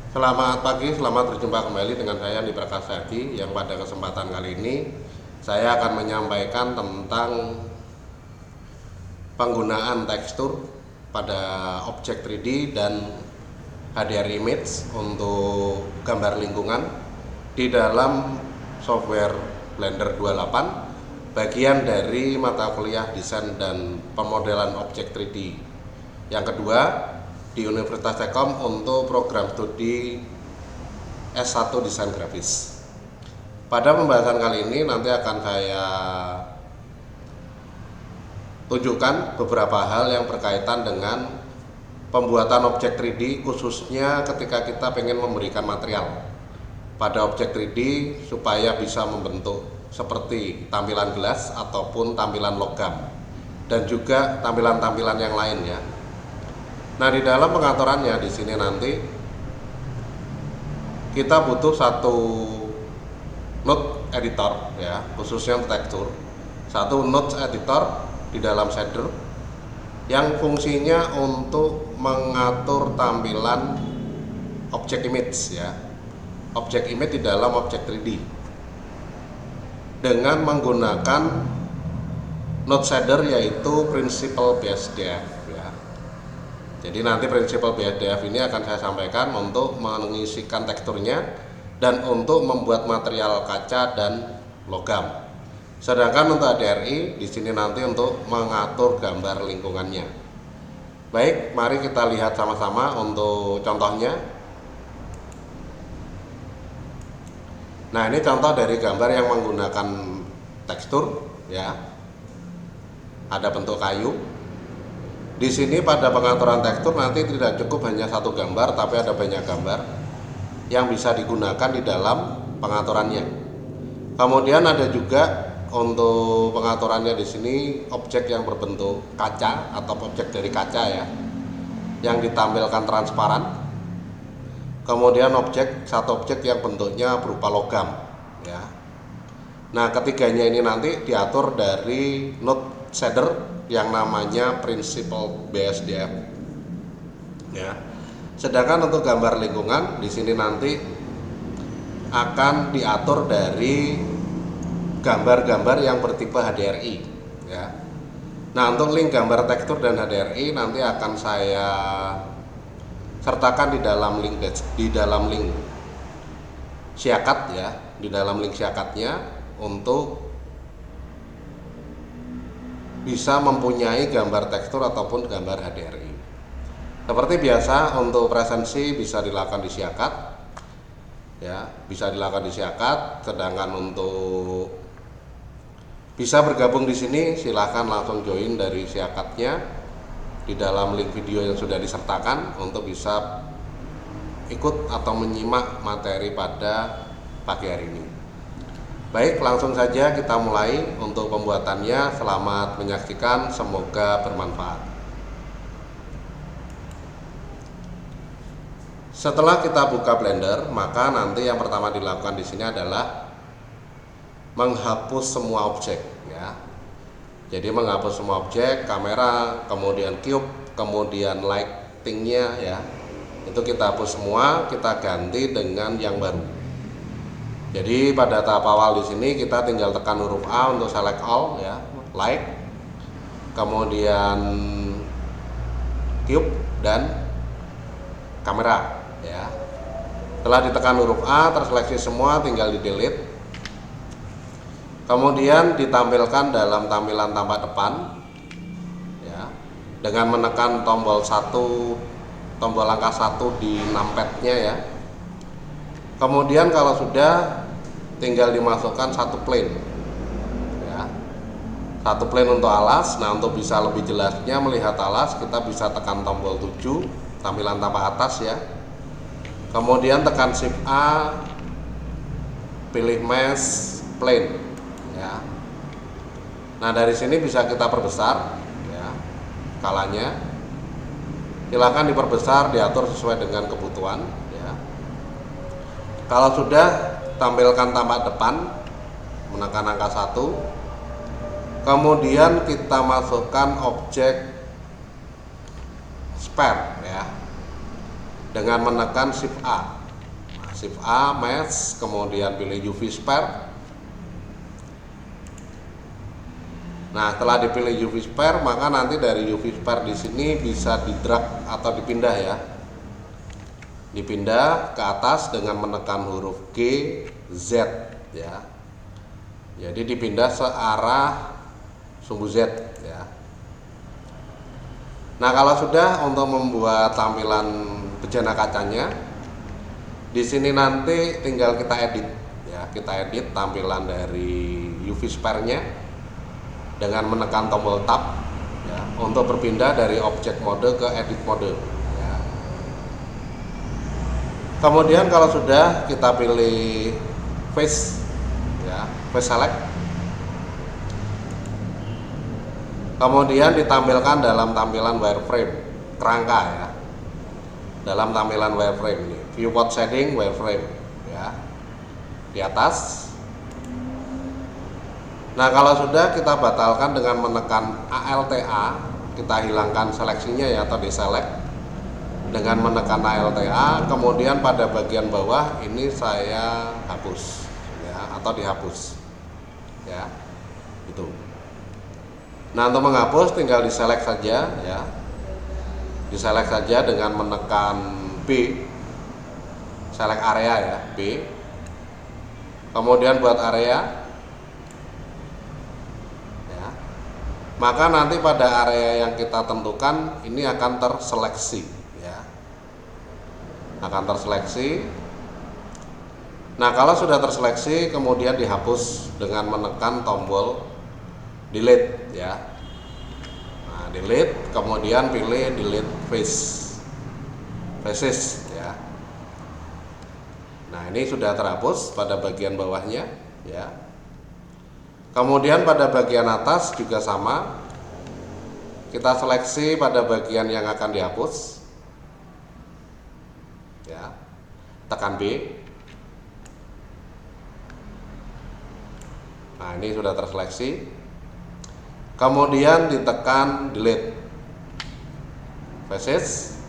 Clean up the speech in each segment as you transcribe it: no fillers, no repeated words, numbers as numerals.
Selamat pagi, selamat berjumpa kembali dengan saya Andi Prakasadi yang pada kesempatan kali ini saya akan menyampaikan tentang penggunaan tekstur pada objek 3D dan HDR image untuk gambar lingkungan di dalam software Blender 28 bagian dari mata kuliah desain dan pemodelan objek 3D. Yang kedua, di Universitas Telkom untuk program studi S1 Desain Grafis. Pada pembahasan kali ini nanti akan saya tunjukkan beberapa hal yang berkaitan dengan pembuatan objek 3D, khususnya ketika kita ingin memberikan material pada objek 3D supaya bisa membentuk seperti tampilan gelas ataupun tampilan logam dan juga tampilan-tampilan yang lain ya. Nah, di dalam pengaturannya di sini nanti kita butuh satu node editor ya, khususnya untuk tekstur. Satu node editor di dalam shader yang fungsinya untuk mengatur tampilan objek image ya. Objek image di dalam objek 3D. Dengan menggunakan node shader yaitu Principled BSDF. Jadi nanti Principled BSDF ini akan saya sampaikan untuk mengisikan teksturnya dan untuk membuat material kaca dan logam. Sedangkan untuk HDRI di sini nanti untuk mengatur gambar lingkungannya. Baik, mari kita lihat sama-sama untuk contohnya. Nah, ini contoh dari gambar yang menggunakan tekstur ya. Ada bentuk kayu. Di sini pada pengaturan tekstur nanti tidak cukup hanya satu gambar, tapi ada banyak gambar yang bisa digunakan di dalam pengaturannya. Kemudian ada juga untuk pengaturannya di sini objek yang berbentuk kaca atau objek dari kaca ya, yang ditampilkan transparan. Kemudian satu objek yang bentuknya berupa logam ya. Nah, ketiganya ini nanti diatur dari node shader yang namanya Principled BSDF ya. Sedangkan untuk gambar lingkungan di sini nanti akan diatur dari gambar-gambar yang bertipe HDRI ya. Nah, untuk link gambar tekstur dan HDRI nanti akan saya sertakan di dalam link Siakat ya, di dalam link Siakatnya untuk bisa mempunyai gambar tekstur ataupun gambar HDRI. Seperti biasa untuk presensi bisa dilakukan di Siakat ya, bisa dilakukan di Siakat. Sedangkan untuk bisa bergabung di sini silahkan langsung join dari Siakatnya di dalam link video yang sudah disertakan untuk bisa ikut atau menyimak materi pada pagi hari ini. Baik, langsung saja kita mulai untuk pembuatannya. Selamat menyaksikan, semoga bermanfaat. Setelah kita buka Blender, maka nanti yang pertama dilakukan di sini adalah menghapus semua objek ya. Jadi menghapus semua objek, kamera, kemudian cube, kemudian lightingnya ya. Itu kita hapus semua, kita ganti dengan yang baru. Jadi pada tahap awal di sini kita tinggal tekan huruf A untuk select all ya, light, kemudian cube dan kamera ya. Setelah ditekan huruf A terseleksi semua, tinggal di delete. Kemudian ditampilkan dalam tampilan tampak depan ya, dengan menekan tombol angka 1 di numpadnya ya. Kemudian kalau sudah tinggal dimasukkan satu plane ya. Satu plane untuk alas. Nah, untuk bisa lebih jelasnya melihat alas, kita bisa tekan tombol 7 tampilan tampak atas ya. Kemudian tekan shift A, pilih mesh plane ya. Nah, dari sini bisa kita perbesar ya skalanya. Silakan diperbesar, diatur sesuai dengan kebutuhan ya. Kalau sudah, tampilkan tampak depan, menekan angka 1. Kemudian kita masukkan objek spare ya, dengan menekan shift A. Shift A, Match, kemudian pilih UV Spare. Nah, setelah dipilih UV Spare, maka nanti dari UV Spare di sini bisa di drag atau dipindah ya. Dipindah ke atas dengan menekan huruf G, Z ya. Jadi dipindah searah sumbu Z ya. Nah, kalau sudah, untuk membuat tampilan bejana kacanya, di sini nanti tinggal kita edit ya. Kita edit tampilan dari UV Spare-nya dengan menekan tombol tab ya, untuk berpindah dari object mode ke edit mode ya. Kemudian kalau sudah, kita pilih face ya, face select. Kemudian ditampilkan dalam tampilan wireframe, kerangka ya. Dalam tampilan wireframe ini, viewport shading wireframe ya, di atas. Nah, kalau sudah, kita batalkan dengan menekan ALTA, kita hilangkan seleksinya ya, atau deselect dengan menekan ALTA. Kemudian pada bagian bawah ini saya hapus ya, atau dihapus ya, itu. Nah, untuk menghapus tinggal diselect saja ya. Diselect saja dengan menekan B, select area ya, B. Kemudian buat area ya. Maka nanti pada area yang kita tentukan ini akan terseleksi ya. Akan terseleksi. Nah, kalau sudah terseleksi, kemudian dihapus dengan menekan tombol delete ya. Nah, delete, kemudian pilih delete faces ya. Nah, ini sudah terhapus pada bagian bawahnya ya. Kemudian pada bagian atas juga sama, kita seleksi pada bagian yang akan dihapus ya, tekan B. Nah, ini sudah terseleksi. Kemudian ditekan delete faces.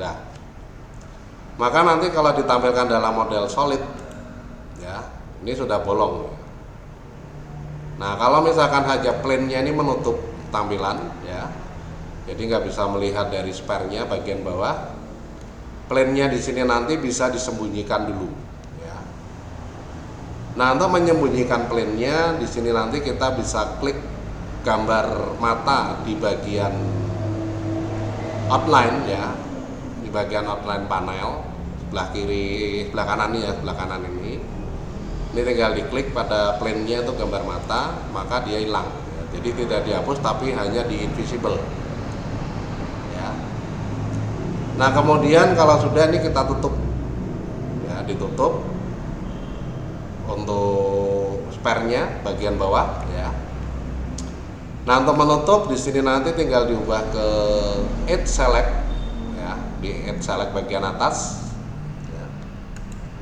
Nah, maka nanti kalau ditampilkan dalam model solid ya, ini sudah bolong. Nah, kalau misalkan hanya plane-nya ini menutup tampilan ya, jadi nggak bisa melihat dari spare-nya bagian bawah. Plane-nya di sini nanti bisa disembunyikan dulu ya. Nah, untuk menyembunyikan plane-nya di sini nanti kita bisa klik gambar mata di bagian outline ya, di bagian outline panel sebelah kiri, sebelah kanan ya, sebelah kanan ini. Ini tinggal diklik pada plane-nya itu gambar mata, maka dia hilang ya. Jadi tidak dihapus tapi hanya di invisible ya. Nah, kemudian kalau sudah, ini kita tutup ya, ditutup untuk spare-nya bagian bawah ya. Nah, untuk menutup di sini nanti tinggal diubah ke Edge Select ya, di Edge Select bagian atas ya.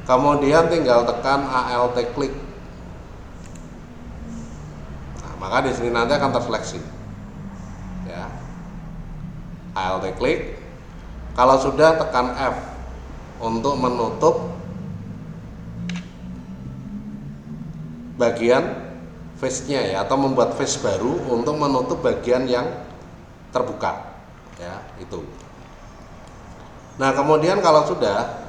Kemudian tinggal tekan ALT klik. Nah, maka di sini nanti akan terseleksi ya. ALT klik. Kalau sudah, tekan F untuk menutup bagian face-nya ya, atau membuat face baru untuk menutup bagian yang terbuka ya, itu. Nah, kemudian kalau sudah,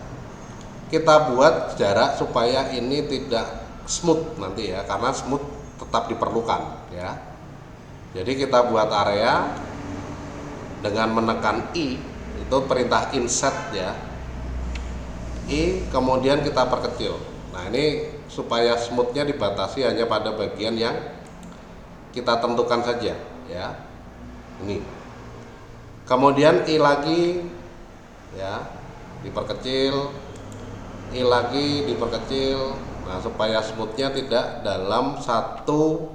kita buat jarak supaya ini tidak smooth nanti ya, karena smooth tetap diperlukan ya. Jadi kita buat area dengan menekan I, itu perintah insert ya, I, kemudian kita perkecil. Nah, ini supaya smoothnya dibatasi hanya pada bagian yang kita tentukan saja ya, ini. Kemudian I lagi ya, diperkecil, I lagi diperkecil. Nah, supaya smoothnya tidak dalam satu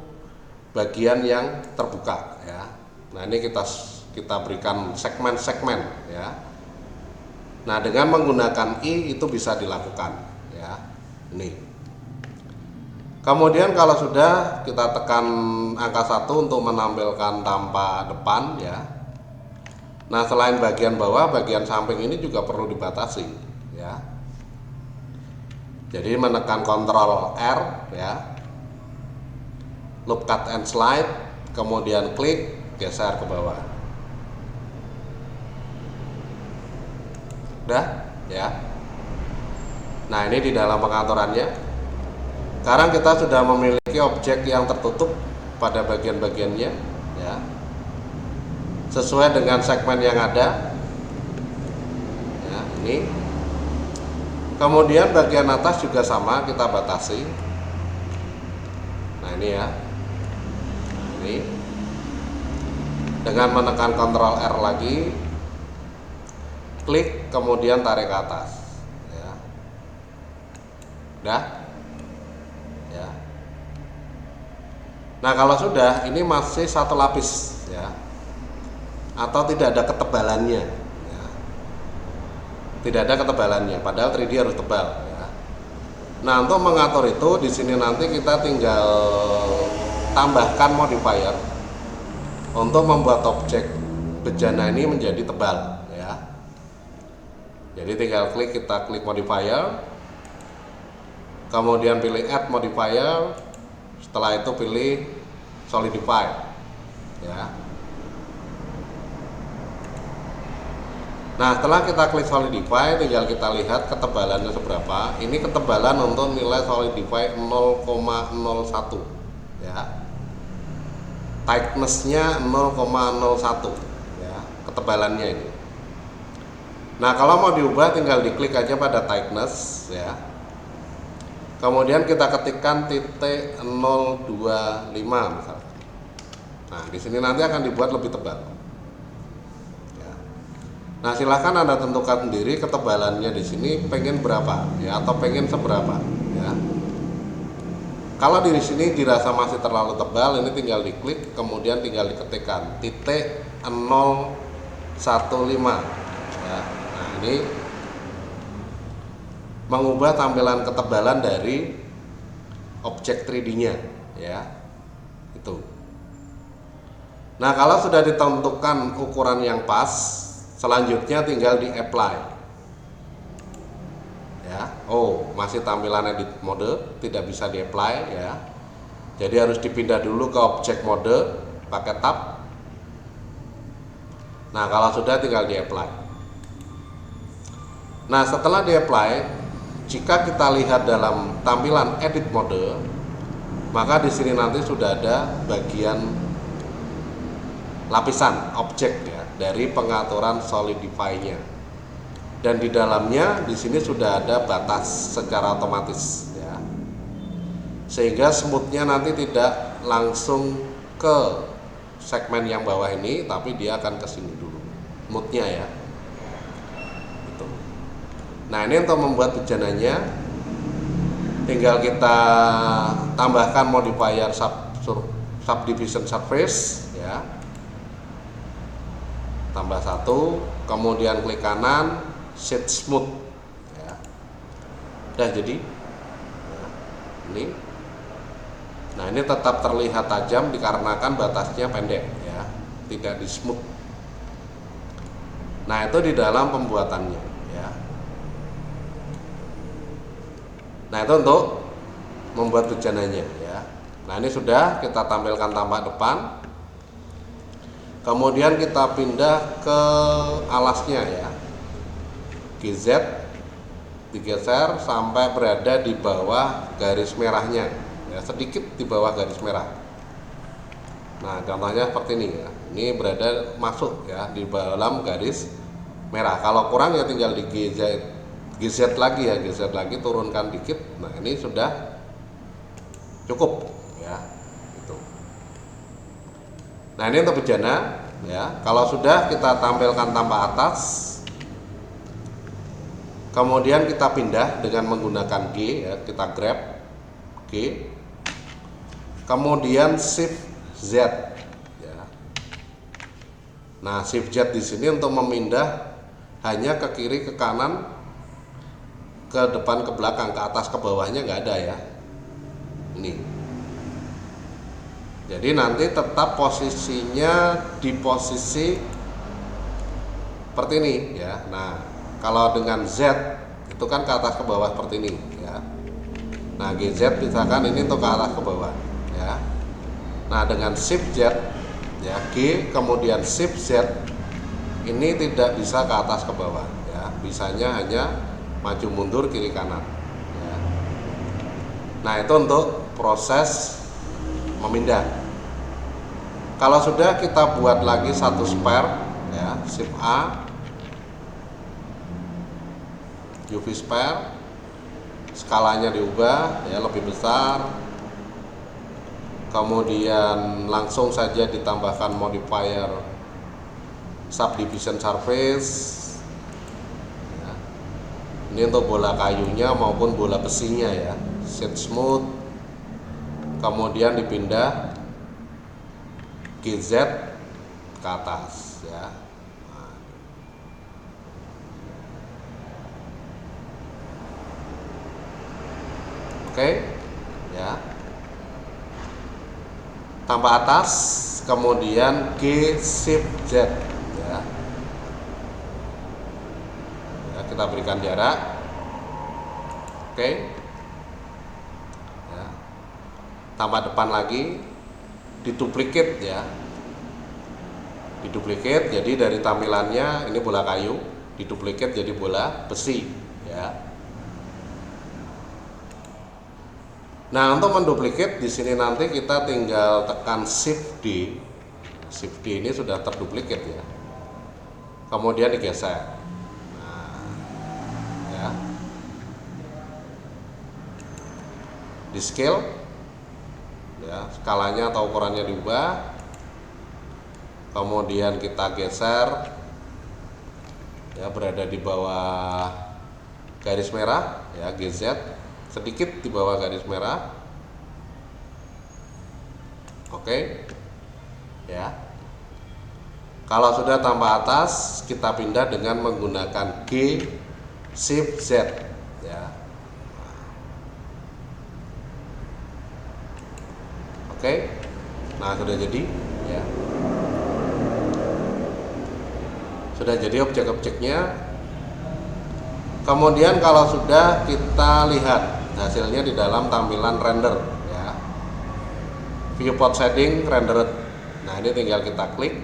bagian yang terbuka ya. Nah, ini kita berikan segmen-segmen ya. Nah, dengan menggunakan I itu bisa dilakukan ya, ini. Kemudian kalau sudah, kita tekan angka 1 untuk menampilkan tanpa depan ya. Nah, selain bagian bawah, bagian samping ini juga perlu dibatasi ya. Jadi menekan Ctrl R ya, loop cut and slide, kemudian klik, geser ke bawah. Udah ya. Nah, ini di dalam pengaturannya. Sekarang kita sudah memiliki objek yang tertutup pada bagian-bagiannya ya, sesuai dengan segmen yang ada ya, ini. Kemudian bagian atas juga sama, kita batasi. Nah, ini ya. Nah, ini dengan menekan Ctrl R lagi, klik, kemudian tarik ke atas ya. Udah ya. Nah, kalau sudah, ini masih satu lapis ya, atau tidak ada ketebalannya ya. Tidak ada ketebalannya, padahal 3D harus tebal ya. Nah, untuk mengatur itu di sini nanti kita tinggal tambahkan modifier untuk membuat objek bejana ini menjadi tebal ya. Jadi tinggal kita klik modifier, kemudian pilih add modifier, setelah itu pilih solidify ya. Nah, setelah kita klik solidify, tinggal kita lihat ketebalannya seberapa. Ini ketebalan untuk nilai solidify 0,01 ya. Tightness-nya 0,01 ya, ketebalannya ini. Nah, kalau mau diubah tinggal diklik aja pada tightness ya. Kemudian kita ketikkan titik 025 misalnya. Nah, di sini nanti akan dibuat lebih tebal. Ya. Nah, silahkan Anda tentukan sendiri ketebalannya di sini pengen berapa ya, atau pengen seberapa ya. Kalau di sini dirasa masih terlalu tebal, ini tinggal diklik, kemudian tinggal diketikkan titik 015 ya. Nah, ini mengubah tampilan ketebalan dari objek 3D-nya ya. Itu. Nah, kalau sudah ditentukan ukuran yang pas, selanjutnya tinggal di apply ya. Oh, masih tampilan edit mode, tidak bisa di apply ya. Jadi harus dipindah dulu ke objek mode pakai tab. Nah, kalau sudah tinggal di apply. Nah, setelah di apply, jika kita lihat dalam tampilan edit mode, maka di sini nanti sudah ada bagian lapisan objek ya dari pengaturan solidify-nya. Dan di dalamnya di sini sudah ada batas secara otomatis ya. Sehingga smooth-nya nanti tidak langsung ke segmen yang bawah ini, tapi dia akan ke sini dulu smooth-nya ya. Nah, ini untuk membuat bejananya tinggal kita tambahkan modifier subdivision surface ya. Tambah 1, kemudian klik kanan, set smooth ya. Udah jadi nah, ini. Nah, ini tetap terlihat tajam dikarenakan batasnya pendek ya, tidak di smooth. Nah, itu di dalam pembuatannya ya. Nah, itu untuk membuat bejananya ya. Nah, ini sudah kita tampilkan tampak depan. Kemudian kita pindah ke alasnya ya. GZ digeser sampai berada di bawah garis merahnya ya, sedikit di bawah garis merah. Nah, contohnya seperti ini ya. Ini berada masuk ya di dalam garis merah. Kalau kurang ya tinggal di GZ lagi ya, GZ lagi, turunkan dikit. Nah, ini sudah cukup ya itu. Nah, ini untuk bejana ya. Kalau sudah kita tampilkan tampak atas, kemudian kita pindah dengan menggunakan G ya, kita grab G, kemudian shift Z ya. Nah, shift Z di sini untuk memindah hanya ke kiri, ke kanan, ke depan, ke belakang, ke atas, ke bawahnya nggak ada ya. Ini. Jadi nanti tetap posisinya di posisi seperti ini ya. Nah, kalau dengan Z itu kan ke atas ke bawah seperti ini ya. Nah, GZ misalkan ini untuk ke atas ke bawah ya. Nah, dengan Shift Z ya, G kemudian Shift Z ini tidak bisa ke atas ke bawah ya, bisanya hanya maju mundur kiri kanan ya. Nah, itu untuk proses memindah. Kalau sudah, kita buat lagi satu spare ya, Shift A, UV spare, skalanya diubah ya, lebih besar, kemudian langsung saja ditambahkan modifier subdivision surface ya. Ini untuk bola kayunya maupun bola besinya ya, set smooth, kemudian dipindah GZ ke atas ya. Oke ya, tambah atas, kemudian G Shift Z ya. Ya, kita berikan jarak. Oke ya, tambah depan lagi, diduplicate ya, diduplicate. Jadi dari tampilannya ini bola kayu, diduplicate jadi bola besi ya. Nah, untuk menduplicate di sini nanti kita tinggal tekan Shift D. Shift D ini sudah terduplicate ya. Kemudian digeser. Nah, ya. Di scale ya, skalanya atau ukurannya diubah. Kemudian kita geser ya, berada di bawah garis merah ya, GZ, sedikit di bawah garis merah. Oke ya. Kalau sudah tambah atas, kita pindah dengan menggunakan G Shift Z ya. Oke. Nah, sudah jadi ya. Sudah jadi objek-objeknya. Kemudian kalau sudah, kita lihat hasilnya di dalam tampilan render ya, viewport shading rendered. Nah, ini tinggal kita klik,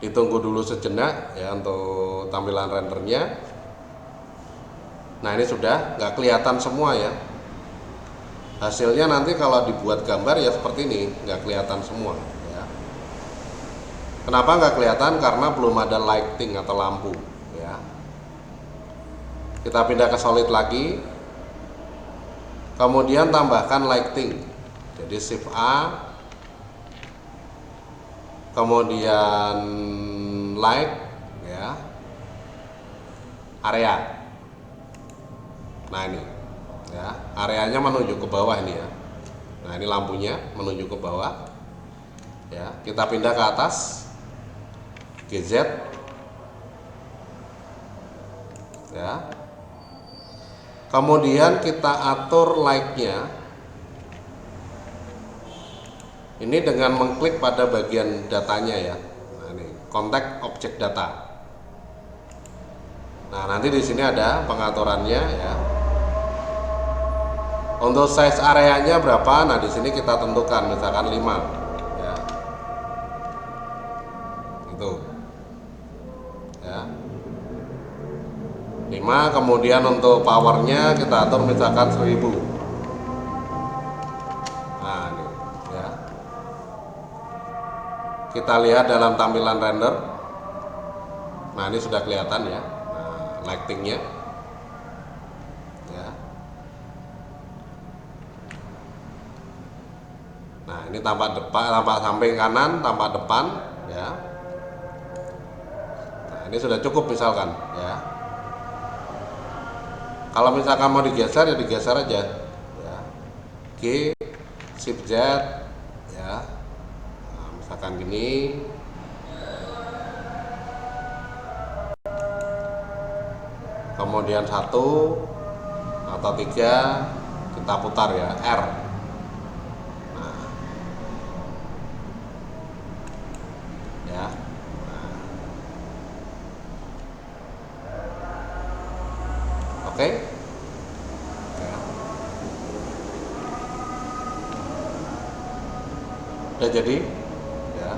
ditunggu dulu sejenak ya untuk tampilan rendernya. Nah, ini sudah nggak kelihatan semua ya hasilnya. Nanti kalau dibuat gambar ya seperti ini, nggak kelihatan semua ya. Kenapa nggak kelihatan? Karena belum ada lighting atau lampu ya. Kita pindah ke solid lagi, kemudian tambahkan lighting. Jadi Shift A, kemudian light ya, area. Nah, ini ya, areanya menuju ke bawah ini ya. Nah, ini lampunya menuju ke bawah ya. Kita pindah ke atas, GZ ya. Kemudian kita atur light-nya ini dengan mengklik pada bagian datanya ya. Nah, ini kontak objek data. Nah, nanti di sini ada pengaturannya ya. Untuk size areanya berapa? Nah, di sini kita tentukan misalkan 5 ya. Itu ya, 5. Kemudian untuk powernya kita atur misalkan 1000. Nah, ini ya, kita lihat dalam tampilan render. Nah, ini sudah kelihatan ya. Nah, lightingnya ya. Nah, ini tampak depan, tampak samping kanan, tampak depan ya. Nah, ini sudah cukup misalkan ya. Kalau misalkan mau digeser ya digeser aja ya. G Shift Z ya. Nah, misalkan gini. Kemudian 1 atau 3 kita putar ya, R. Nah, ya. Nah. oke. Ya. Udah jadi ya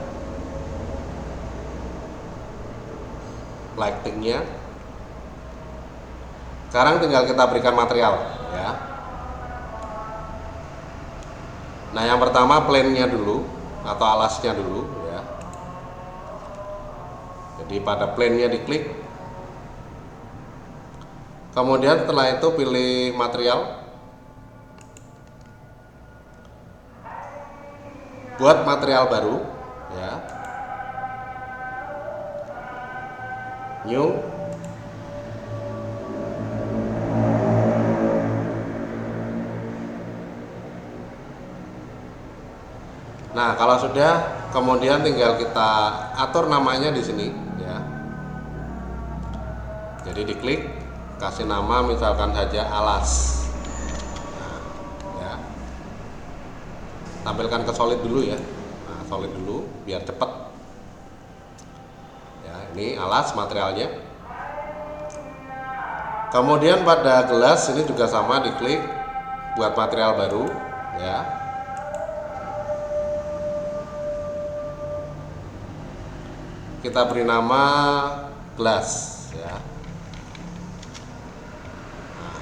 lightingnya. Sekarang tinggal kita berikan material ya. Nah, yang pertama plane-nya dulu atau alasnya dulu ya. Jadi pada plane-nya diklik. Kemudian setelah itu pilih material. Buat material baru ya. New. Nah, kalau sudah, kemudian tinggal kita atur namanya di sini ya. Jadi diklik, kasih nama misalkan saja alas. Nah, ya. Tampilkan ke solid dulu ya. Nah, solid dulu biar cepet. Ya, ini alas materialnya. Kemudian pada gelas ini juga sama, diklik buat material baru ya. Kita beri nama gelas ya. Nah,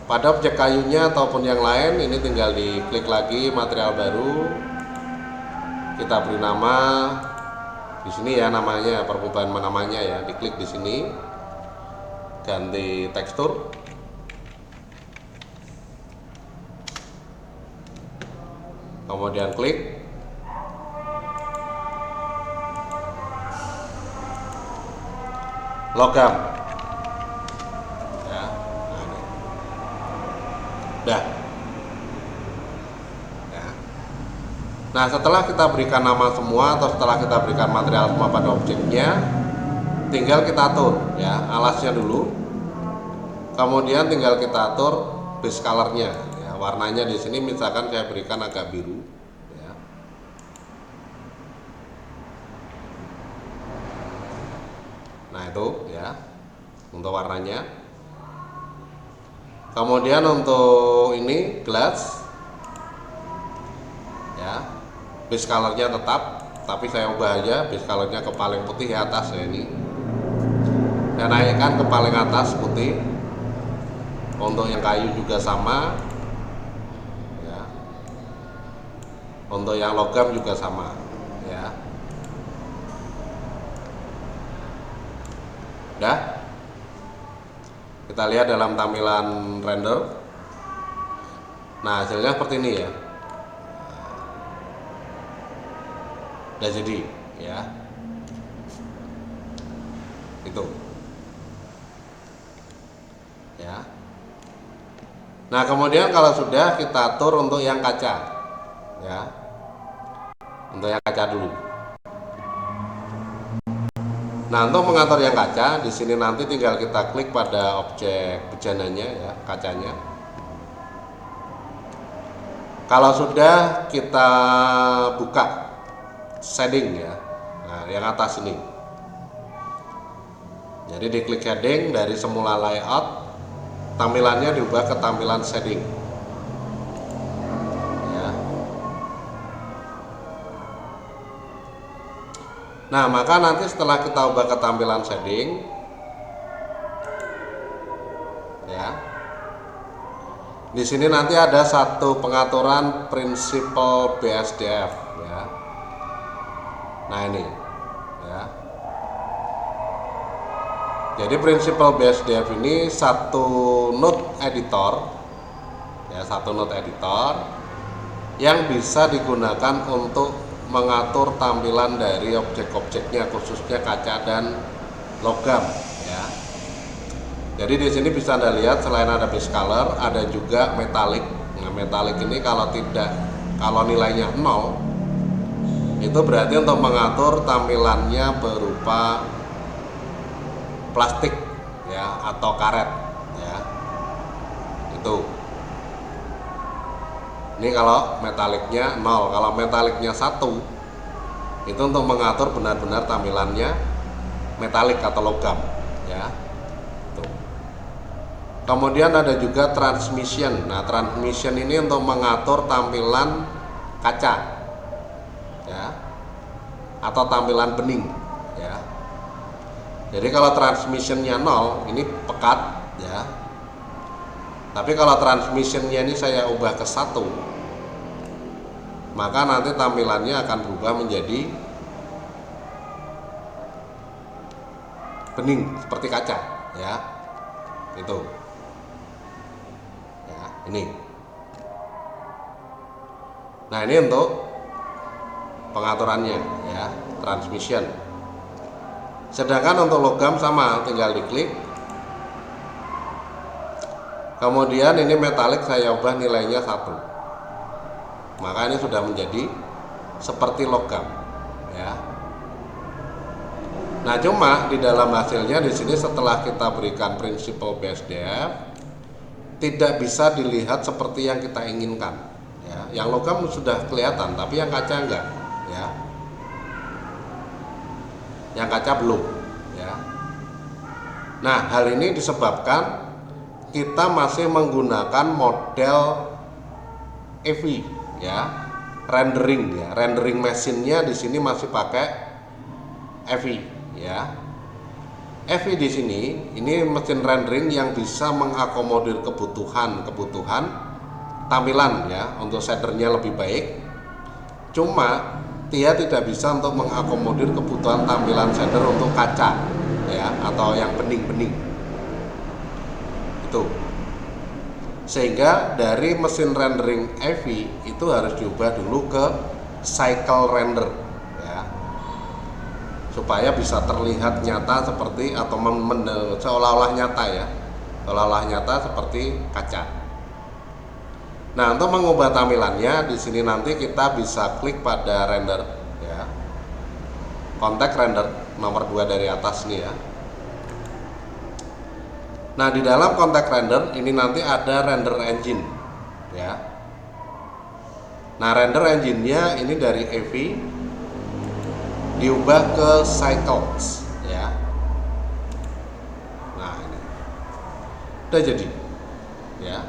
pada objek kayunya ataupun yang lain ini tinggal diklik lagi material baru. Kita beri nama di sini ya, namanya perubahan namanya ya, diklik di sini. Ganti tekstur. Kemudian klik. Logam ya. Nah, ini. Dah ya. Nah, setelah kita berikan nama semua atau setelah kita berikan material semua pada objeknya, tinggal kita atur ya alasnya dulu. Kemudian tinggal kita atur base colornya ya, warnanya di sini misalkan saya berikan agak biru ya. Nah, itu ya untuk warnanya. Kemudian untuk ini gelas ya, base colornya tetap, tapi saya ubah aja base colornya ke paling putih ya, atas ya ini. Dan naikkan ke paling atas putih. Untuk yang kayu juga sama ya. Untuk yang logam juga sama ya. Udah, kita lihat dalam tampilan render. Nah, hasilnya seperti ini ya. Udah jadi ya. Itu ya. Nah, kemudian kalau sudah, kita atur untuk yang kaca ya. Untuk yang kaca dulu. Nah, untuk mengatur yang kaca, di sini nanti tinggal kita klik pada objek bejananya ya, kacanya. Kalau sudah, kita buka shading ya. Nah, yang atas ini. Jadi diklik shading, dari semula layout, tampilannya diubah ke tampilan shading. Nah, maka nanti setelah kita ubah ke tampilan shading ya. Di sini nanti ada satu pengaturan prinsipal BSDF ya. Nah, ini ya. Jadi prinsipal BSDF ini satu node editor ya, satu node editor yang bisa digunakan untuk mengatur tampilan dari objek-objeknya, khususnya kaca dan logam ya. Jadi di sini bisa Anda lihat selain ada base color, ada juga metalik. Nah, metalik ini kalau nilainya 0, itu berarti untuk mengatur tampilannya berupa plastik ya atau karet ya. Itu. Ini kalau metaliknya 0, kalau metaliknya 1, itu untuk mengatur benar-benar tampilannya metalik atau logam ya. Tuh. Kemudian ada juga transmission. Nah, transmission ini untuk mengatur tampilan kaca, ya, atau tampilan bening, ya. Jadi kalau transmissionnya 0, ini pekat, ya. Tapi kalau transmissionnya ini saya ubah ke 1, maka nanti tampilannya akan berubah menjadi bening seperti kaca, ya. Itu. Ya, ini. Nah, ini untuk pengaturannya, ya, transmission. Sedangkan untuk logam sama, tinggal diklik. Kemudian ini metalik saya ubah nilainya 1. Maka ini sudah menjadi seperti logam, ya. Nah, cuma di dalam hasilnya di sini setelah kita berikan prinsipal BSDF tidak bisa dilihat seperti yang kita inginkan, ya. Yang logam sudah kelihatan, tapi yang kaca enggak, ya. Yang kaca belum, ya. Nah, hal ini disebabkan kita masih menggunakan model EV, ya, rendering, ya, rendering mesinnya di sini masih pakai EV, ya. EV di sini ini mesin rendering yang bisa mengakomodir kebutuhan tampilan, ya, untuk shadernya lebih baik. Cuma dia tidak bisa untuk mengakomodir kebutuhan tampilan shader untuk kaca, ya, atau yang bening-bening. Itu. Sehingga dari mesin rendering EV itu harus diubah dulu ke cycle render, ya, supaya bisa terlihat nyata seperti atau seolah-olah nyata, ya, seolah-olah nyata seperti kaca. Nah, untuk mengubah tampilannya di sini nanti kita bisa klik pada render, ya, kontak render nomor 2 dari atas nih, ya. Nah, di dalam kontak render ini nanti ada render engine, ya. Nah, render engine-nya ini dari EV diubah ke cycles, ya. Nah, ini udah jadi, ya.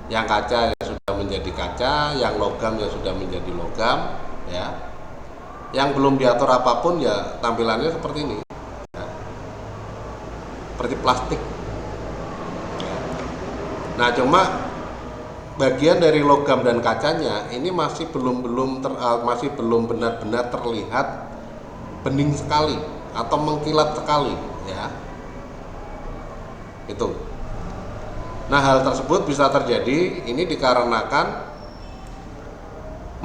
Yang kaca ya sudah menjadi kaca, yang logam ya sudah menjadi logam, ya. Yang belum diatur apapun ya tampilannya seperti ini. Seperti plastik, ya. Nah, cuma bagian dari logam dan kacanya ini masih belum benar-benar terlihat bening sekali atau mengkilat sekali, ya. Itu. Nah, hal tersebut bisa terjadi ini dikarenakan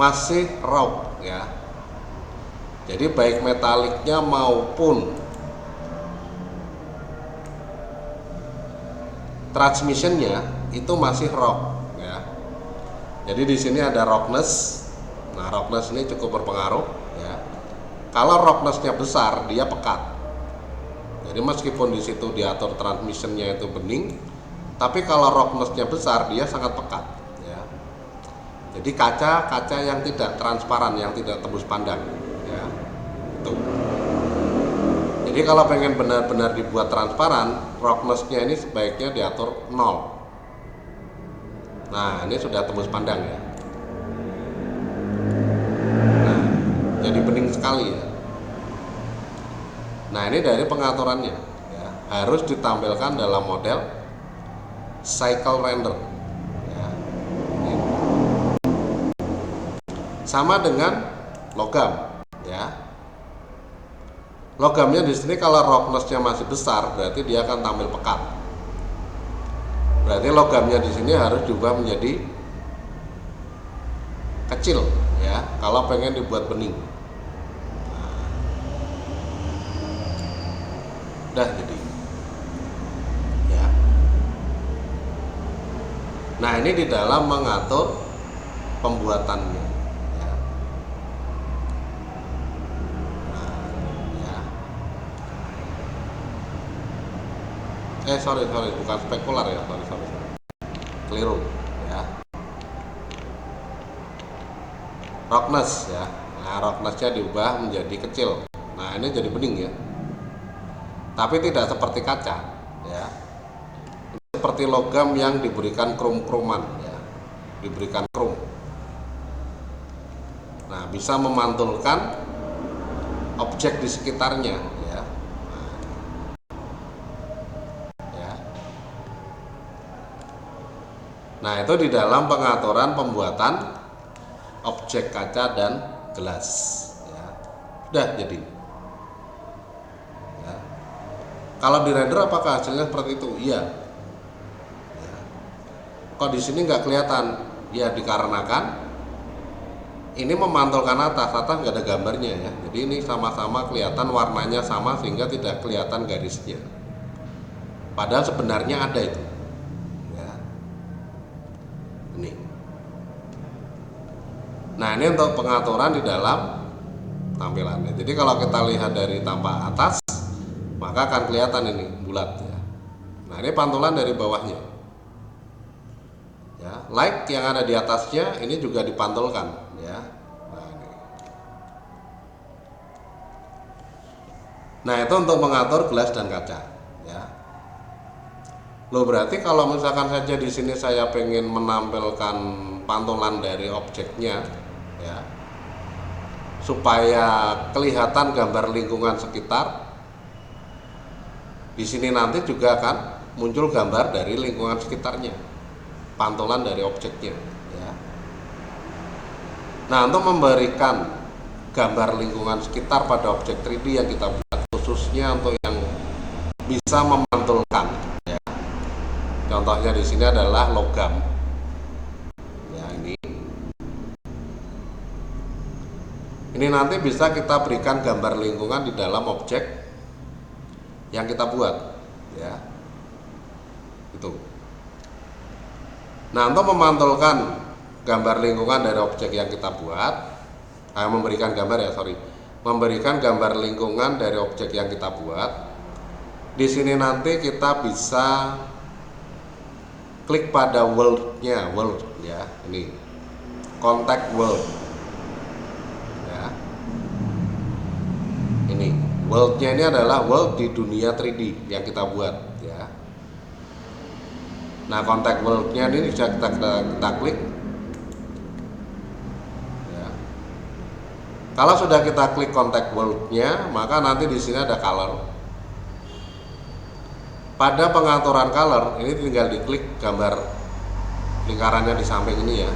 masih raw, ya. Jadi baik metaliknya maupun transmissionnya itu masih raw, ya. Jadi di sini ada roughness. Nah, roughness ini cukup berpengaruh, ya. Kalau roughnessnya besar, dia pekat. Jadi meskipun di situ diatur transmissionnya itu bening, tapi kalau roughnessnya besar, dia sangat pekat, ya. Jadi kaca yang tidak transparan, yang tidak tembus pandang, ya. Itu. Jadi kalau pengen benar-benar dibuat transparan, roughness-nya ini sebaiknya diatur 0. Nah, ini sudah tembus pandang, ya. Nah, jadi bening sekali, ya. Nah, ini dari pengaturannya, ya. Harus ditampilkan dalam model cycle render, ya. Sama dengan logam, ya. Logamnya di sini kalau roughness-nya masih besar, berarti dia akan tampil pekat. Berarti logamnya di sini harus diubah menjadi kecil, ya, kalau pengen dibuat bening. Udah jadi, ya. Nah, ini di dalam mengatur pembuatannya, ya. Sorry, bukan spekular, ya. Sorry. Keliru, ya. Roughness, ya. Nah, roughness-nya diubah menjadi kecil. Nah, ini jadi bening, ya. Tapi tidak seperti kaca, ya. seperti logam yang diberikan krom-kroman ya, diberikan krom. Nah, bisa memantulkan objek di sekitarnya ya. Nah, itu di dalam pengaturan pembuatan objek kaca dan gelas ya. Sudah jadi ya. Kalau di render apakah hasilnya seperti itu? Iya ya. Kok di sini nggak kelihatan? Ya dikarenakan ini memantulkan atas nggak ada gambarnya ya. Jadi ini sama-sama kelihatan warnanya sama sehingga tidak kelihatan garisnya, padahal sebenarnya ada itu ya. Ini. Nah, ini untuk pengaturan di dalam tampilannya. Jadi kalau kita lihat dari tampak atas, maka akan kelihatan ini bulat ya. Nah, ini pantulan dari bawahnya ya. Like yang ada di atasnya ini juga dipantulkan ya. Nah, ini. Nah, itu untuk mengatur gelas dan kaca ya. Loh, berarti kalau misalkan saja di sini saya pengen menampilkan pantulan dari objeknya ya, supaya kelihatan gambar lingkungan sekitar, di sini nanti juga akan muncul gambar dari lingkungan sekitarnya, pantulan dari objeknya ya. Nah, untuk memberikan gambar lingkungan sekitar pada objek 3D yang kita buat, khususnya untuk yang bisa memantulkan ya. Contohnya di sini adalah logam ya. Ini nanti bisa kita berikan gambar lingkungan di dalam objek yang kita buat ya. Itu. Nah, untuk memantulkan gambar lingkungan dari objek yang kita buat, memberikan gambar lingkungan dari objek yang kita buat, di sini nanti kita bisa klik pada world-nya, world ya. Ini contact world ya. Ini world-nya ini adalah world di dunia 3D yang kita buat ya. Nah, contact world-nya ini bisa kita klik ya. Kalau sudah kita klik contact world-nya, maka nanti di sini ada color. Pada pengaturan color ini tinggal diklik gambar lingkarannya di samping ini ya.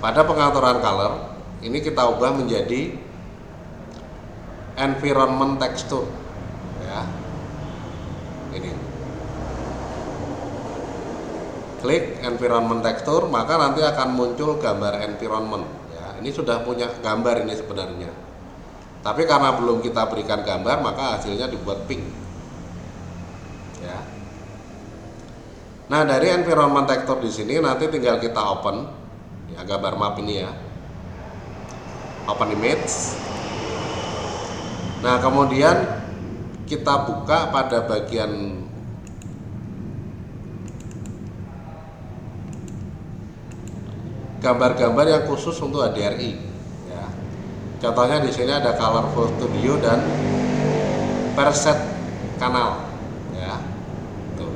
Pada pengaturan color ini kita ubah menjadi environment texture ya. Ini klik environment texture, maka nanti akan muncul gambar environment ya. Ini sudah punya gambar ini sebenarnya, tapi karena belum kita berikan gambar maka hasilnya dibuat pink ya. Nah, dari environment texture di sini nanti tinggal kita open ya, gambar map ini ya, open image. Nah, kemudian kita buka pada bagian gambar-gambar yang khusus untuk HDRI ya. Contohnya di sini ada Colorful Studio dan Preset Kanal ya. Tuh.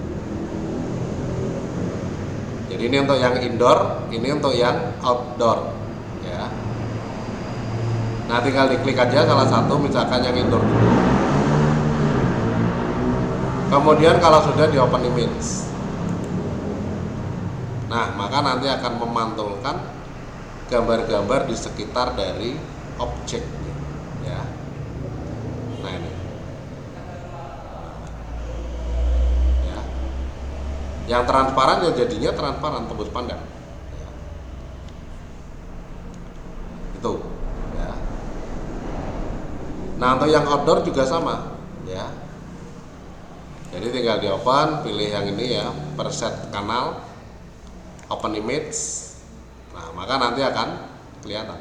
Jadi ini untuk yang indoor, ini untuk yang outdoor ya. Nah, tinggal diklik aja salah satu, misalkan yang indoor dulu. Kemudian kalau sudah di open image, nah maka nanti akan memantulkan gambar-gambar di sekitar dari objeknya ya. Nah, ini ya. Yang transparan ya jadinya transparan, tembus pandang ya. Itu ya. Nah, untuk yang outdoor juga sama ya. Jadi tinggal di open, pilih yang ini ya, preset kanal, open image. Nah, maka nanti akan kelihatan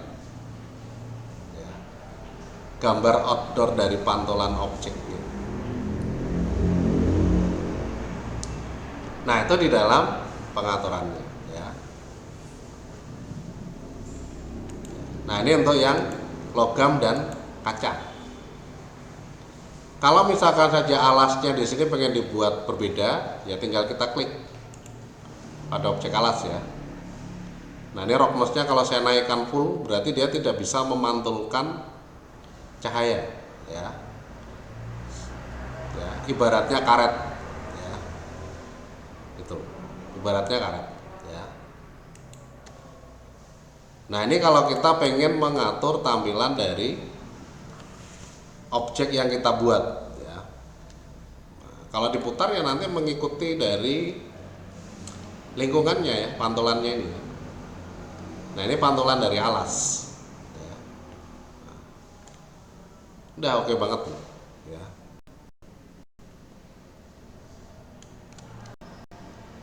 ya, gambar outdoor dari pantulan objeknya. Nah, itu di dalam pengaturannya ya. Nah, ini untuk yang logam dan kaca. Kalau misalkan saja alasnya di sini pengen dibuat berbeda, ya tinggal kita klik pada objek alas ya. Nah ini roughness-nya kalau saya naikkan full berarti dia tidak bisa memantulkan cahaya ya. Ya, ibaratnya karet ya. Itu. Ibaratnya karet ya. Nah, ini kalau kita pengen mengatur tampilan dari objek yang kita buat ya. Nah, kalau diputar ya nanti mengikuti dari lingkungannya ya, pantulannya ini. Nah, ini pantulan dari alas ya. Udah oke banget nih ya.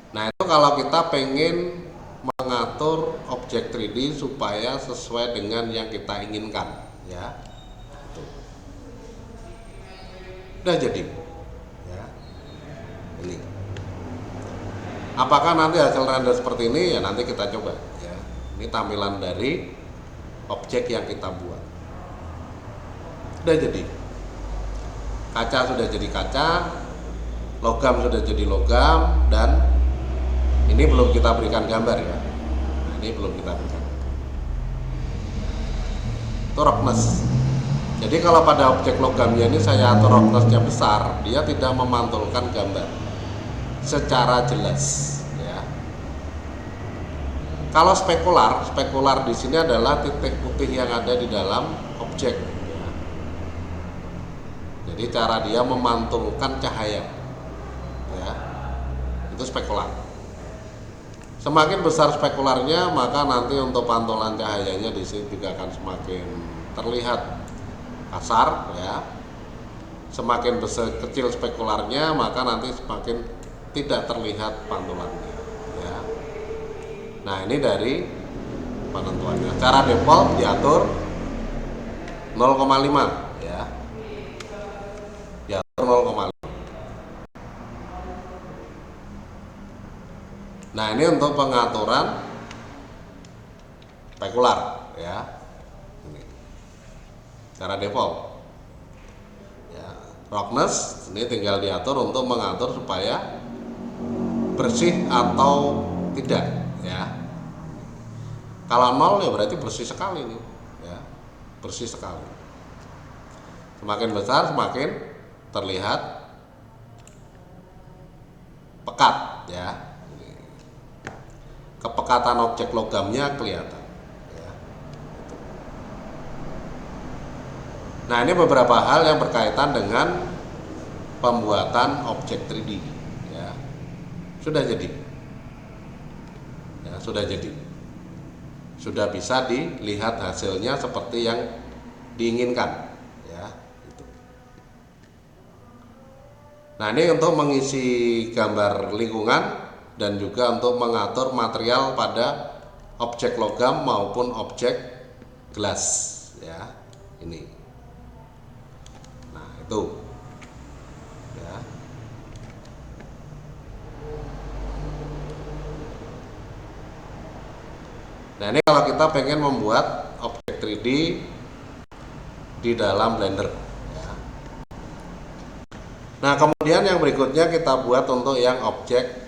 Nah, itu kalau kita pengen mengatur objek 3D supaya sesuai dengan yang kita inginkan ya. Udah jadi ya. Ini apakah nanti hasil render seperti ini ya, nanti kita coba ya. Ini tampilan dari objek yang kita buat. Udah jadi, kaca sudah jadi kaca, logam sudah jadi logam, dan ini belum kita berikan gambar ya. Nah, ini belum kita berikan. Itu roughness. Jadi kalau pada objek logamnya ini saya atur roughness-nya besar, dia tidak memantulkan gambar secara jelas ya. Kalau spekular di sini adalah titik putih yang ada di dalam objek ya. Jadi cara dia memantulkan cahaya ya. Itu spekular. Semakin besar spekularnya, maka nanti untuk pantulan cahayanya di sini juga akan semakin terlihat kasar ya. Semakin besar kecil spekularnya, maka nanti semakin tidak terlihat pantulannya ya. Nah, ini dari penentuannya. Cara default diatur 0,5 ya. Diatur 0,5. Nah, ini untuk pengaturan spekular ya. Ini cara default ya. Roughness ini tinggal diatur untuk mengatur supaya bersih atau tidak ya. Kalau 0 ya berarti bersih sekali nih ya. Bersih sekali. Semakin besar semakin terlihat pekat ya. Kepekatan objek logamnya kelihatan ya. Nah, ini beberapa hal yang berkaitan dengan pembuatan objek 3D ya. Sudah jadi ya, sudah jadi, sudah bisa dilihat hasilnya seperti yang diinginkan ya. Nah, ini untuk mengisi gambar lingkungan dan juga untuk mengatur material pada objek logam maupun objek gelas ya. Ini. Nah, itu ya. Nah, ini kalau kita pengen membuat objek 3D di dalam Blender ya. Nah, kemudian yang berikutnya kita buat untuk yang objek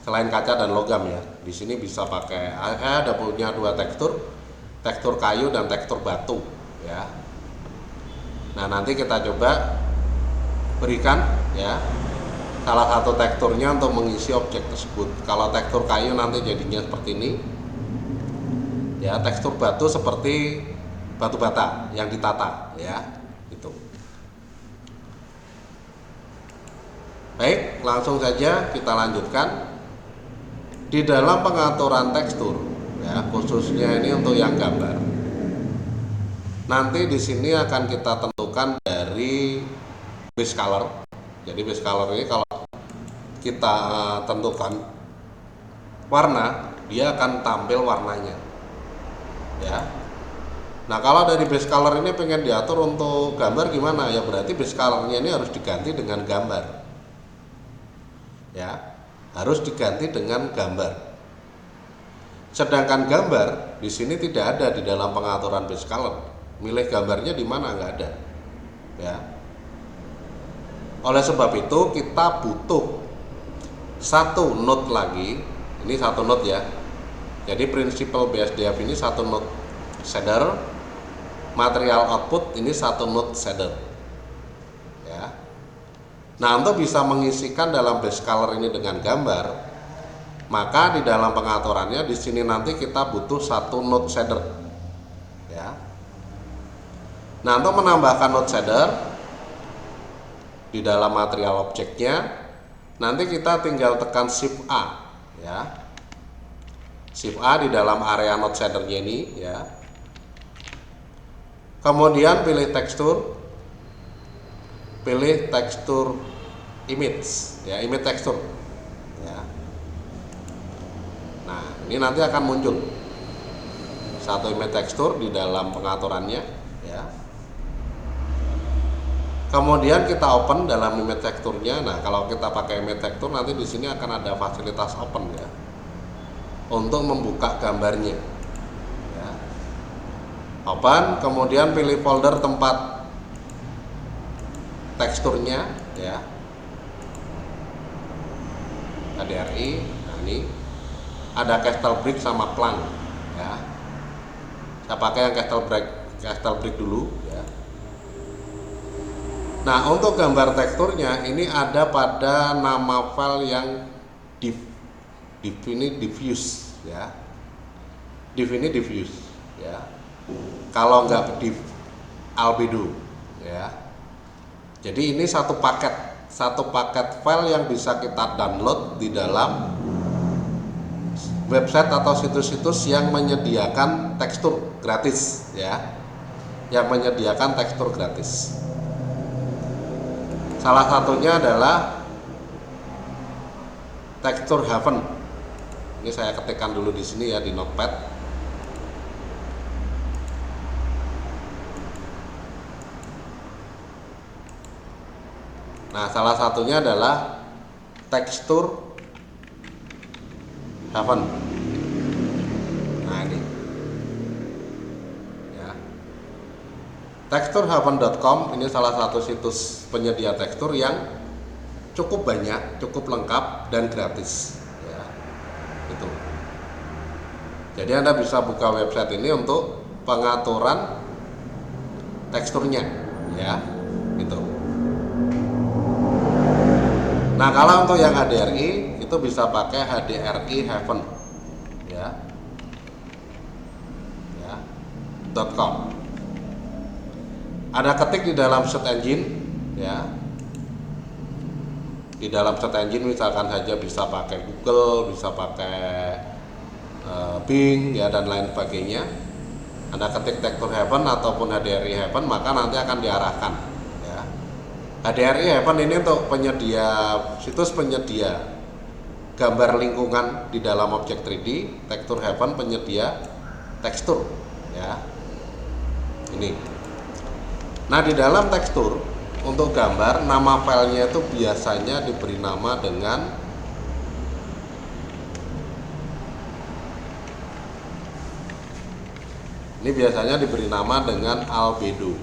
selain kaca dan logam ya. Di sini bisa pakai, ada punya dua tekstur kayu dan tekstur batu ya. Nah, nanti kita coba berikan ya salah satu teksturnya untuk mengisi objek tersebut. Kalau tekstur kayu nanti jadinya seperti ini ya, tekstur batu seperti batu bata yang ditata ya. Itu. Baik, langsung saja kita lanjutkan. Di dalam pengaturan tekstur ya, khususnya ini untuk yang gambar. Nanti di sini akan kita tentukan dari base color. Jadi base color ini kalau kita tentukan warna, dia akan tampil warnanya. Ya. Nah, kalau dari base color ini pengen diatur untuk gambar gimana? Ya berarti base colornya ini harus diganti dengan gambar. Ya. Harus diganti dengan gambar. Sedangkan gambar di sini tidak ada di dalam pengaturan base color. Milih gambarnya di mana, nggak ada. ya. Oleh sebab itu kita butuh satu node lagi, ini satu node ya. Jadi prinsipal BSDF ini satu node shader, material output ini satu node shader. Ya. Nah, untuk bisa mengisikan dalam base color ini dengan gambar, maka di dalam pengaturannya di sini nanti kita butuh satu node shader. Ya. Nah, untuk menambahkan node shader di dalam material objeknya, nanti kita tinggal tekan Shift A, ya. Shift A di dalam area node shadernya ini, ya. Kemudian pilih tekstur, image, ya, image tekstur, ya. Nah, ini nanti akan muncul satu image tekstur di dalam pengaturannya, ya. Kemudian kita open dalam image teksturnya. Nah, kalau kita pakai image tekstur nanti di sini akan ada fasilitas open, ya, untuk membuka gambarnya. Ya. Open, kemudian pilih folder tempat teksturnya, ya. HDRI. Nah, ini ada Castle Brick sama Plank, ya. Saya pakai yang Castle Brick dulu, ya. Nah, untuk gambar teksturnya ini ada pada nama file yang div ini diffuse, ya. Div ini diffuse, ya. Kalau nggak div albedo, ya. Jadi ini satu paket file yang bisa kita download di dalam website atau situs-situs yang menyediakan tekstur gratis, ya. Yang menyediakan tekstur gratis. Salah satunya adalah Texture Haven. Ini saya ketikkan dulu di sini, ya, di Notepad. Nah, salah satunya adalah Texture Haven. Nah, ini, ya. Texturehaven.com ini salah satu situs penyedia tekstur yang cukup banyak, cukup lengkap dan gratis, ya. Itu. Jadi Anda bisa buka website ini untuk pengaturan teksturnya, ya. Itu. Nah, kalau untuk yang HDRI itu bisa pakai HDRI Haven, ya. Ya. .com. Ada ketik di dalam search engine, ya. Di dalam search engine misalkan saja bisa pakai Google, bisa pakai Bing, ya, dan lain sebagainya. Anda ketik Texture Haven ataupun HDRI Haven, maka nanti akan diarahkan, ya. HDRI Haven ini untuk situs penyedia gambar lingkungan di dalam objek 3D. Texture Haven penyedia tekstur, ya. Ini. Nah, di dalam tekstur untuk gambar, nama filenya itu biasanya diberi nama dengan albedo,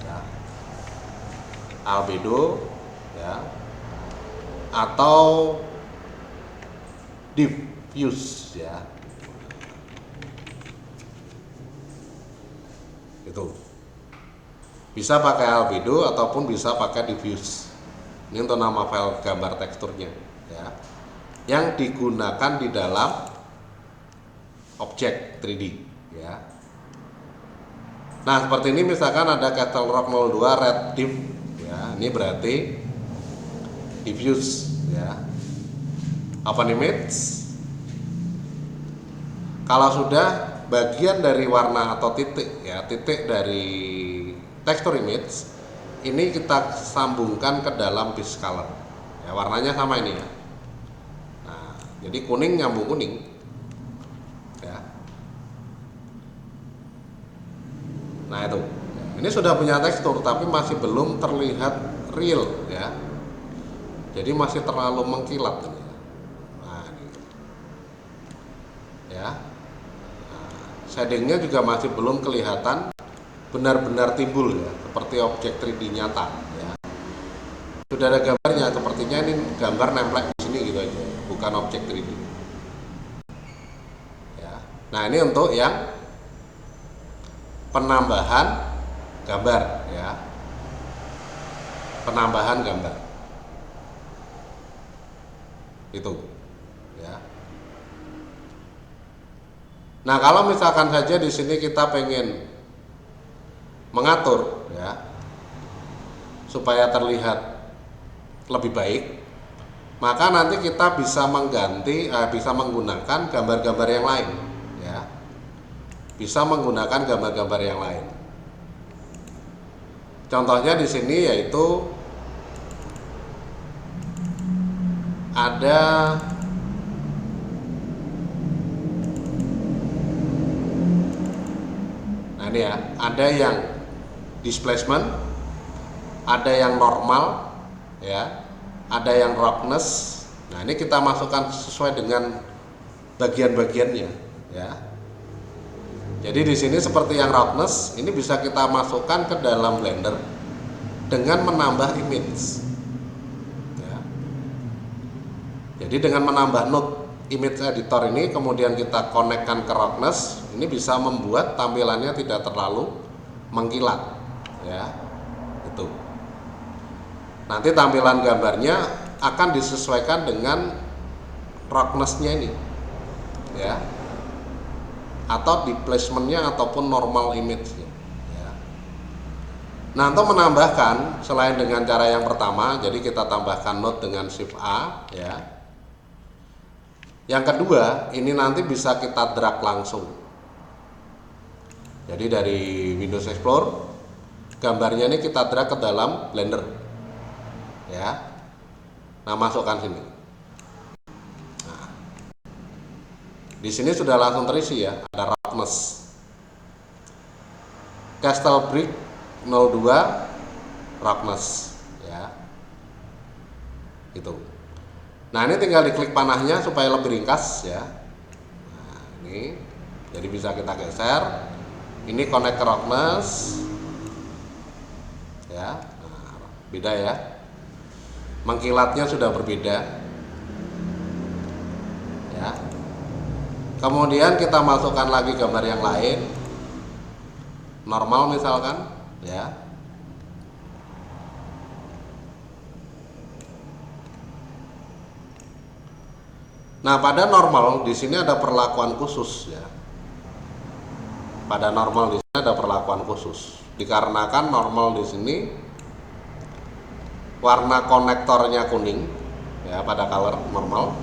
ya. Albedo, ya, atau diffuse, ya. Itu. Bisa pakai albedo ataupun bisa pakai diffuse. Ini untuk nama file gambar teksturnya, ya, yang digunakan di dalam objek 3D, ya. Nah, seperti ini misalkan ada Castle Rock 02 Red Div, ya. Ini berarti diffuse, ya. Open image. Kalau sudah bagian dari warna atau titik, ya, titik dari texture image ini kita sambungkan ke dalam base color, ya, warnanya sama ini, ya. Nah, jadi kuning nyambung kuning, ya. Nah, itu ini sudah punya tekstur tapi masih belum terlihat real, ya. Jadi masih terlalu mengkilat ini, ya. Nah, ini, ya. Nah, shadingnya juga masih belum kelihatan benar-benar timbul ya, seperti objek 3D nyata ya. Sudah ada gambarnya, sepertinya ini gambar nemplek di sini gitu aja, bukan objek 3D ya. Nah ini untuk yang penambahan gambar ya, penambahan gambar itu ya. Nah kalau misalkan saja di sini kita pengen mengatur ya supaya terlihat lebih baik, maka nanti kita bisa bisa menggunakan gambar-gambar yang lain ya, bisa menggunakan gambar-gambar yang lain. Contohnya di sini yaitu ada ini ya, ada yang displacement, ada yang normal ya, ada yang roughness. Nah ini kita masukkan sesuai dengan bagian-bagiannya ya. Jadi di sini seperti yang roughness ini bisa kita masukkan ke dalam Blender dengan menambah image ya. Jadi dengan menambah node image editor ini kemudian kita konekkan ke roughness, ini bisa membuat tampilannya tidak terlalu mengkilat ya. Itu nanti tampilan gambarnya akan disesuaikan dengan roughness-nya ini ya, atau di placementnya ataupun normal image-nya ya. Nah untuk menambahkan selain dengan cara yang pertama, jadi kita tambahkan node dengan Shift A ya. Yang kedua, ini nanti bisa kita drag langsung. Jadi dari Windows Explorer, gambarnya ini kita drag ke dalam Blender. Ya. Nah, masukkan sini. Nah, di sini sudah langsung terisi ya, ada roughness. Castle Brick 02 roughness ya. Itu. Nah ini tinggal diklik panahnya supaya lebih ringkas ya. Nah ini jadi bisa kita geser. Ini connect ke roughness ya. Nah, beda ya, mengkilatnya sudah berbeda ya. Kemudian kita masukkan lagi gambar yang lain, normal misalkan ya. Nah, pada normal di sini ada perlakuan khusus ya. Pada normal di sini ada perlakuan khusus. Dikarenakan normal di sini warna konektornya kuning ya pada color normal.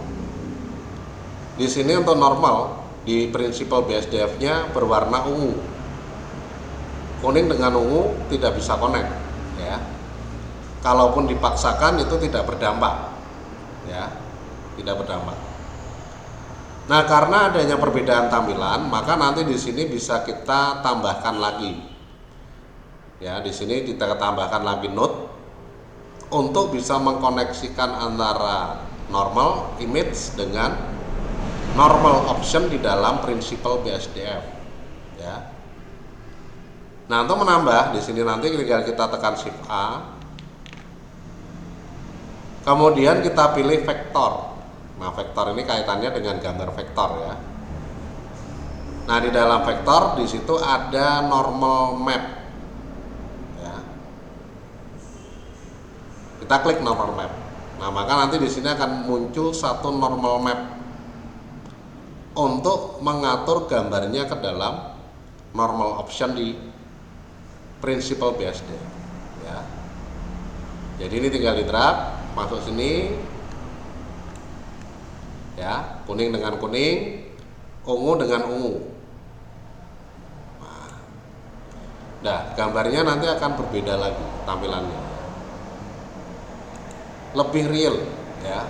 Di sini untuk normal di prinsipal BSDF-nya berwarna ungu. Kuning dengan ungu tidak bisa connect ya. Kalaupun dipaksakan itu tidak berdampak ya. Tidak berdampak. Nah, karena adanya perbedaan tampilan, maka nanti di sini bisa kita tambahkan lagi. Ya, di sini kita tambahkan lagi node untuk bisa mengkoneksikan antara normal image dengan normal option di dalam prinsipal BSDF. Ya. Nah, untuk menambah di sini nanti tinggal kita tekan Shift A. Kemudian kita pilih vektor. Nah, vektor ini kaitannya dengan gambar vektor ya. Nah, di dalam vektor di situ ada normal map. Ya. Kita klik normal map. Nah, maka nanti di sini akan muncul satu normal map untuk mengatur gambarnya ke dalam normal option di prinsipal BSD. Ya. Jadi ini tinggal di drag masuk sini. Ya, kuning dengan kuning, ungu dengan ungu. Nah, gambarnya nanti akan berbeda lagi tampilannya, lebih real ya.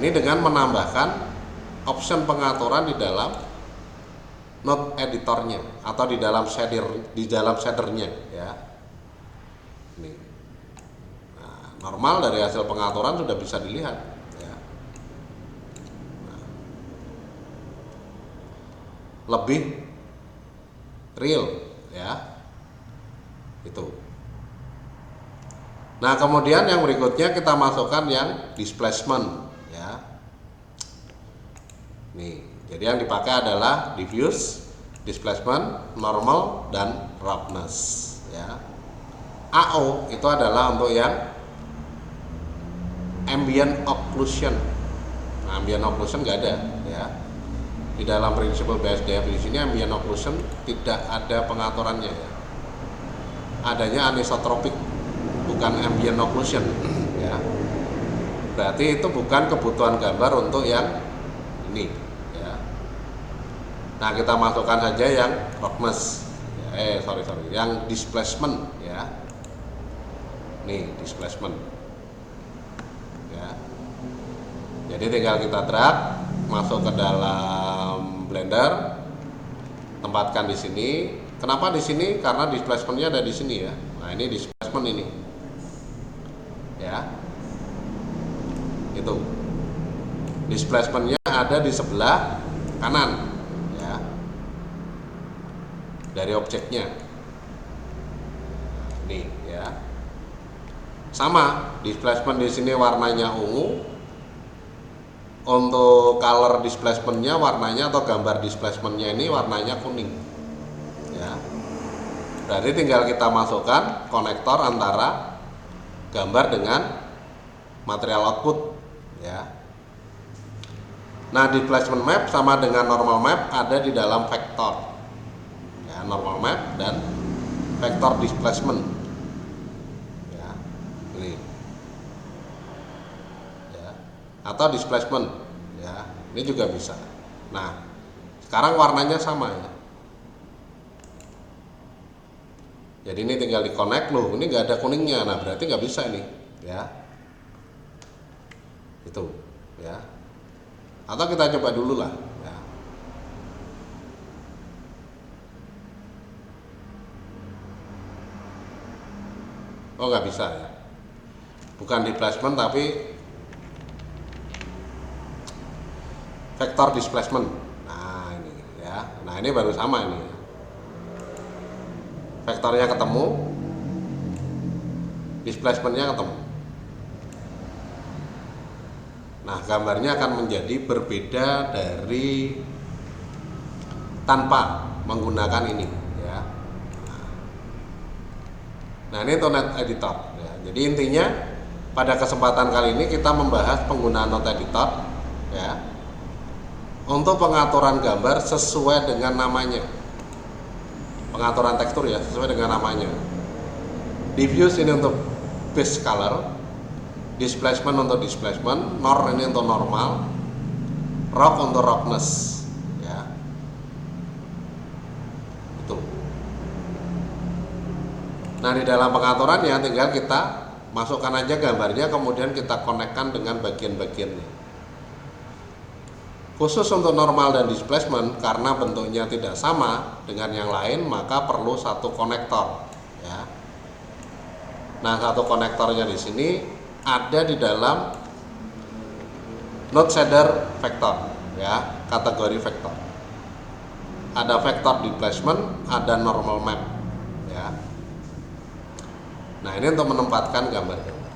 Ini dengan menambahkan option pengaturan di dalam node editornya atau di dalam shadernya ya. Ini. Normal dari hasil pengaturan sudah bisa dilihat ya. Lebih real ya. Itu. Nah, kemudian yang berikutnya kita masukkan yang displacement ya. Nih, jadi yang dipakai adalah diffuse, displacement, normal, dan roughness ya. AO itu adalah untuk yang ambient occlusion. Nah, ambient occlusion nggak ada ya. Di dalam prinsipal BSDF di sini ambient occlusion tidak ada pengaturannya ya. Adanya anisotropik, bukan ambient occlusion ya. Berarti itu bukan kebutuhan gambar untuk yang ini ya. Nah, kita masukkan saja yang roughness yang displacement ya. Nih, displacement ya. Jadi tinggal kita drag masuk ke dalam Blender, tempatkan di sini. Kenapa di sini? Karena displacementnya ada di sini ya. Nah, ini displacement ini ya. Itu displacementnya ada di sebelah kanan ya dari objeknya. Nih ya. Sama, displacement di sini warnanya ungu. Untuk color displacementnya warnanya atau gambar displacementnya ini warnanya kuning ya. Berarti tinggal kita masukkan konektor antara gambar dengan material output ya. Nah, displacement map sama dengan normal map ada di dalam vektor ya, normal map dan vektor displacement ya. Ini atau displacement ya, ini juga bisa. Nah, sekarang warnanya sama ya. Jadi ini tinggal di connect loh, ini nggak ada kuningnya, nah berarti nggak bisa ini ya. Itu ya. Atau kita coba dulu lah ya. Oh, nggak bisa ya, bukan displacement tapi vektor displacement. Nah, ini ya. Nah, ini baru sama ini. Vektornya ketemu, displacementnya ketemu. Nah, gambarnya akan menjadi berbeda dari tanpa menggunakan ini ya. Nah, ini untuk Node Editor ya. Jadi intinya pada kesempatan kali ini kita membahas penggunaan Node Editor ya, untuk pengaturan gambar sesuai dengan namanya, pengaturan tekstur ya sesuai dengan namanya. Diffuse ini untuk base color, displacement untuk displacement, nor ini untuk normal, rough untuk roughness ya. Itu. Nah, di dalam pengaturan ya tinggal kita masukkan aja gambarnya, kemudian kita konekkan dengan bagian-bagiannya. Khusus untuk normal dan displacement, karena bentuknya tidak sama dengan yang lain, maka perlu satu konektor ya. Nah, satu konektornya di sini ada di dalam node shader vector ya, kategori vektor. Ada vektor displacement, ada normal map ya. Nah, ini untuk menempatkan gambar-gambar.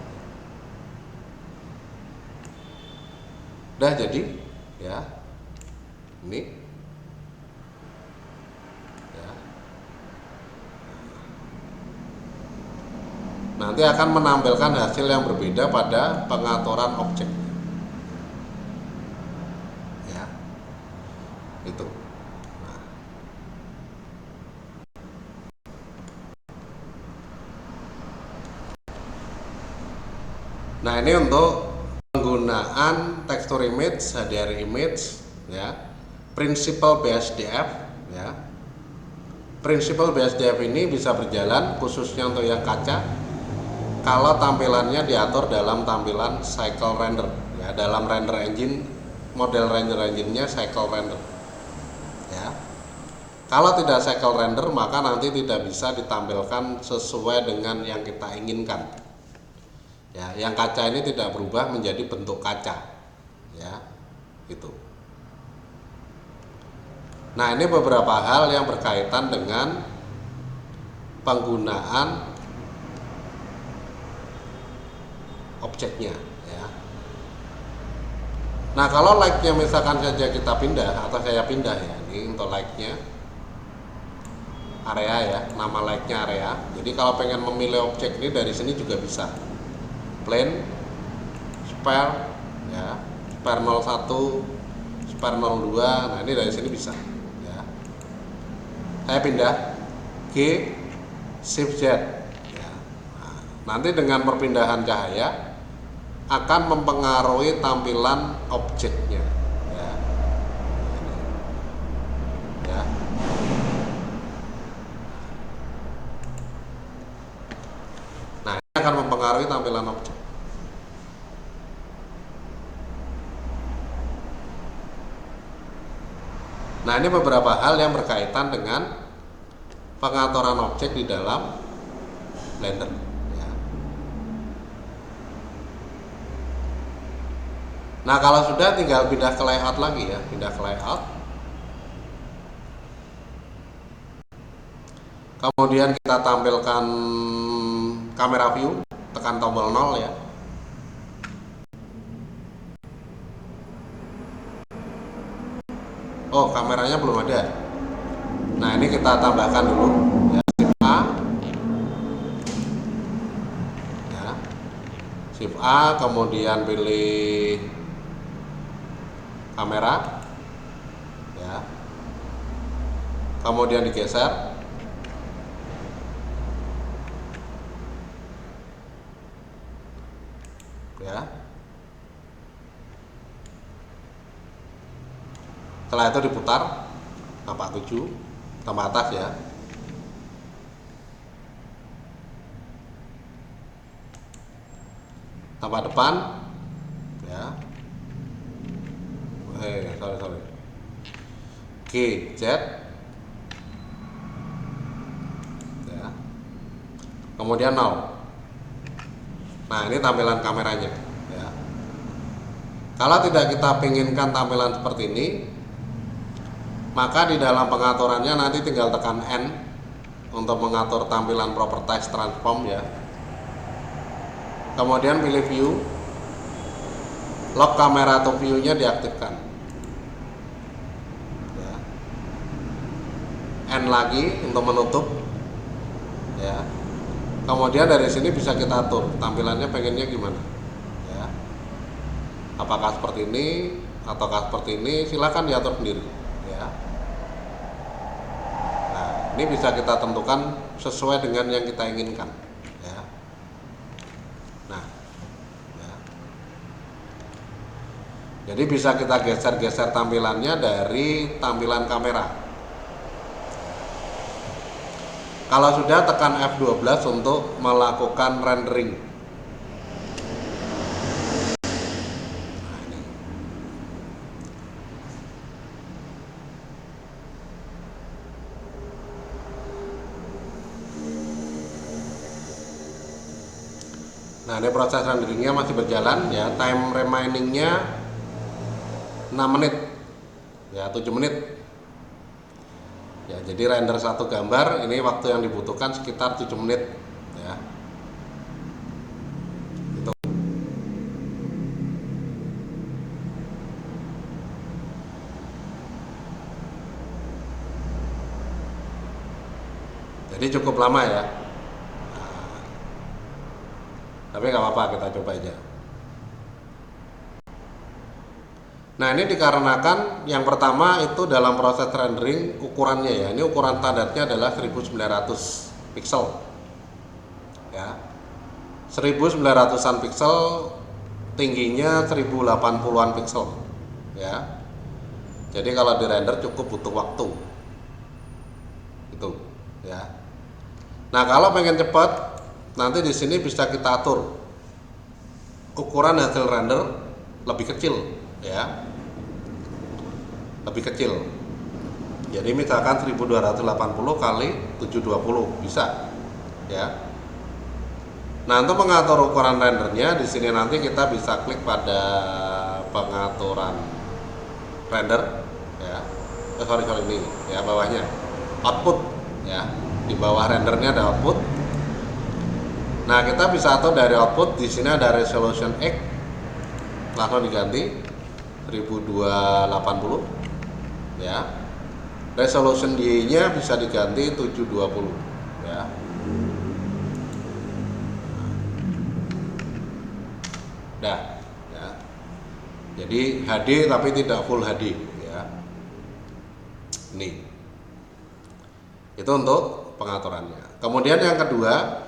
Udah jadi ya. Ini ya. Nanti akan menampilkan hasil yang berbeda pada pengaturan objek ya. Itu. Nah, ini untuk penggunaan tekstur image, HDR image ya. Prinsipal BSDF ya. Prinsipal BSDF ini bisa berjalan khususnya untuk yang kaca kalau tampilannya diatur dalam tampilan cycle render ya, dalam render engine, model render engine-nya cycle render ya. Kalau tidak cycle render maka nanti tidak bisa ditampilkan sesuai dengan yang kita inginkan ya. Yang kaca ini tidak berubah menjadi bentuk kaca ya. Itu. Nah, ini beberapa hal yang berkaitan dengan penggunaan objeknya ya. Nah, kalau like-nya misalkan saja kita pindah atau saya pindah ya, ini untuk like-nya area ya, nama like-nya area. Jadi kalau pengen memilih objek ini dari sini juga bisa. Plain, spare ya, spare 01, spare 02. Nah, ini dari sini bisa ya. Saya pindah G Shift Z ya. Nah, nanti dengan perpindahan cahaya akan mempengaruhi tampilan objeknya ya. Ya. Nah, ini akan mempengaruhi tampilan objek. Nah, ini beberapa hal yang berkaitan dengan pengaturan objek di dalam Blender ya. Nah, kalau sudah tinggal pindah ke layout lagi ya, pindah ke layout. Kemudian kita tampilkan kamera view, tekan tombol 0 ya. Oh, kameranya belum ada. Nah, ini kita tambahkan dulu ya, Shift A ya. Shift A, kemudian pilih kamera ya. Kemudian digeser ya. Setelah itu diputar tampak 7 tambah atas ya. Tambah depan ya. Sorry. G Z ya. Kemudian 0. Nah, ini tampilan kameranya ya. Kalau tidak kita inginkan tampilan seperti ini, maka di dalam pengaturannya nanti tinggal tekan N untuk mengatur tampilan properties transform ya. Kemudian pilih view, lock kamera atau view-nya diaktifkan ya. N lagi untuk menutup ya. Kemudian dari sini bisa kita atur tampilannya pengennya gimana ya. Apakah seperti ini ataukah seperti ini, silahkan diatur sendiri ya. Nah, ini bisa kita tentukan sesuai dengan yang kita inginkan ya. Nah ya. Jadi bisa kita geser-geser tampilannya dari tampilan kamera. Kalau sudah, tekan F12 untuk melakukan rendering. Nah, ini proses renderingnya masih berjalan ya. Time remainingnya 6 menit ya, 7 menit ya. Jadi render satu gambar ini waktu yang dibutuhkan sekitar 7 menit ya. Gitu. Jadi cukup lama ya. Tapi nggak apa-apa, kita coba aja. Nah, ini dikarenakan yang pertama itu dalam proses rendering ukurannya ya. Ini ukuran standarnya adalah 1900 pixel ya. 1900-an pixel, tingginya 1080-an pixel ya. Jadi kalau di render cukup butuh waktu itu ya. Nah, kalau pengen cepat, nanti di sini bisa kita atur ukuran hasil render lebih kecil ya, lebih kecil. Jadi misalkan 1280 kali 720 bisa ya. Nah, untuk mengatur ukuran rendernya di sini nanti kita bisa klik pada pengaturan render ya. sorry ini ya, bawahnya output ya, di bawah rendernya ada output. Nah, kita bisa atur dari output. Di sini ada resolution X, langsung diganti 1280 ya. Resolution Y-nya bisa diganti 720 ya. Dah ya. Jadi HD tapi tidak full HD ya. Ini. Itu untuk pengaturannya. Kemudian yang kedua,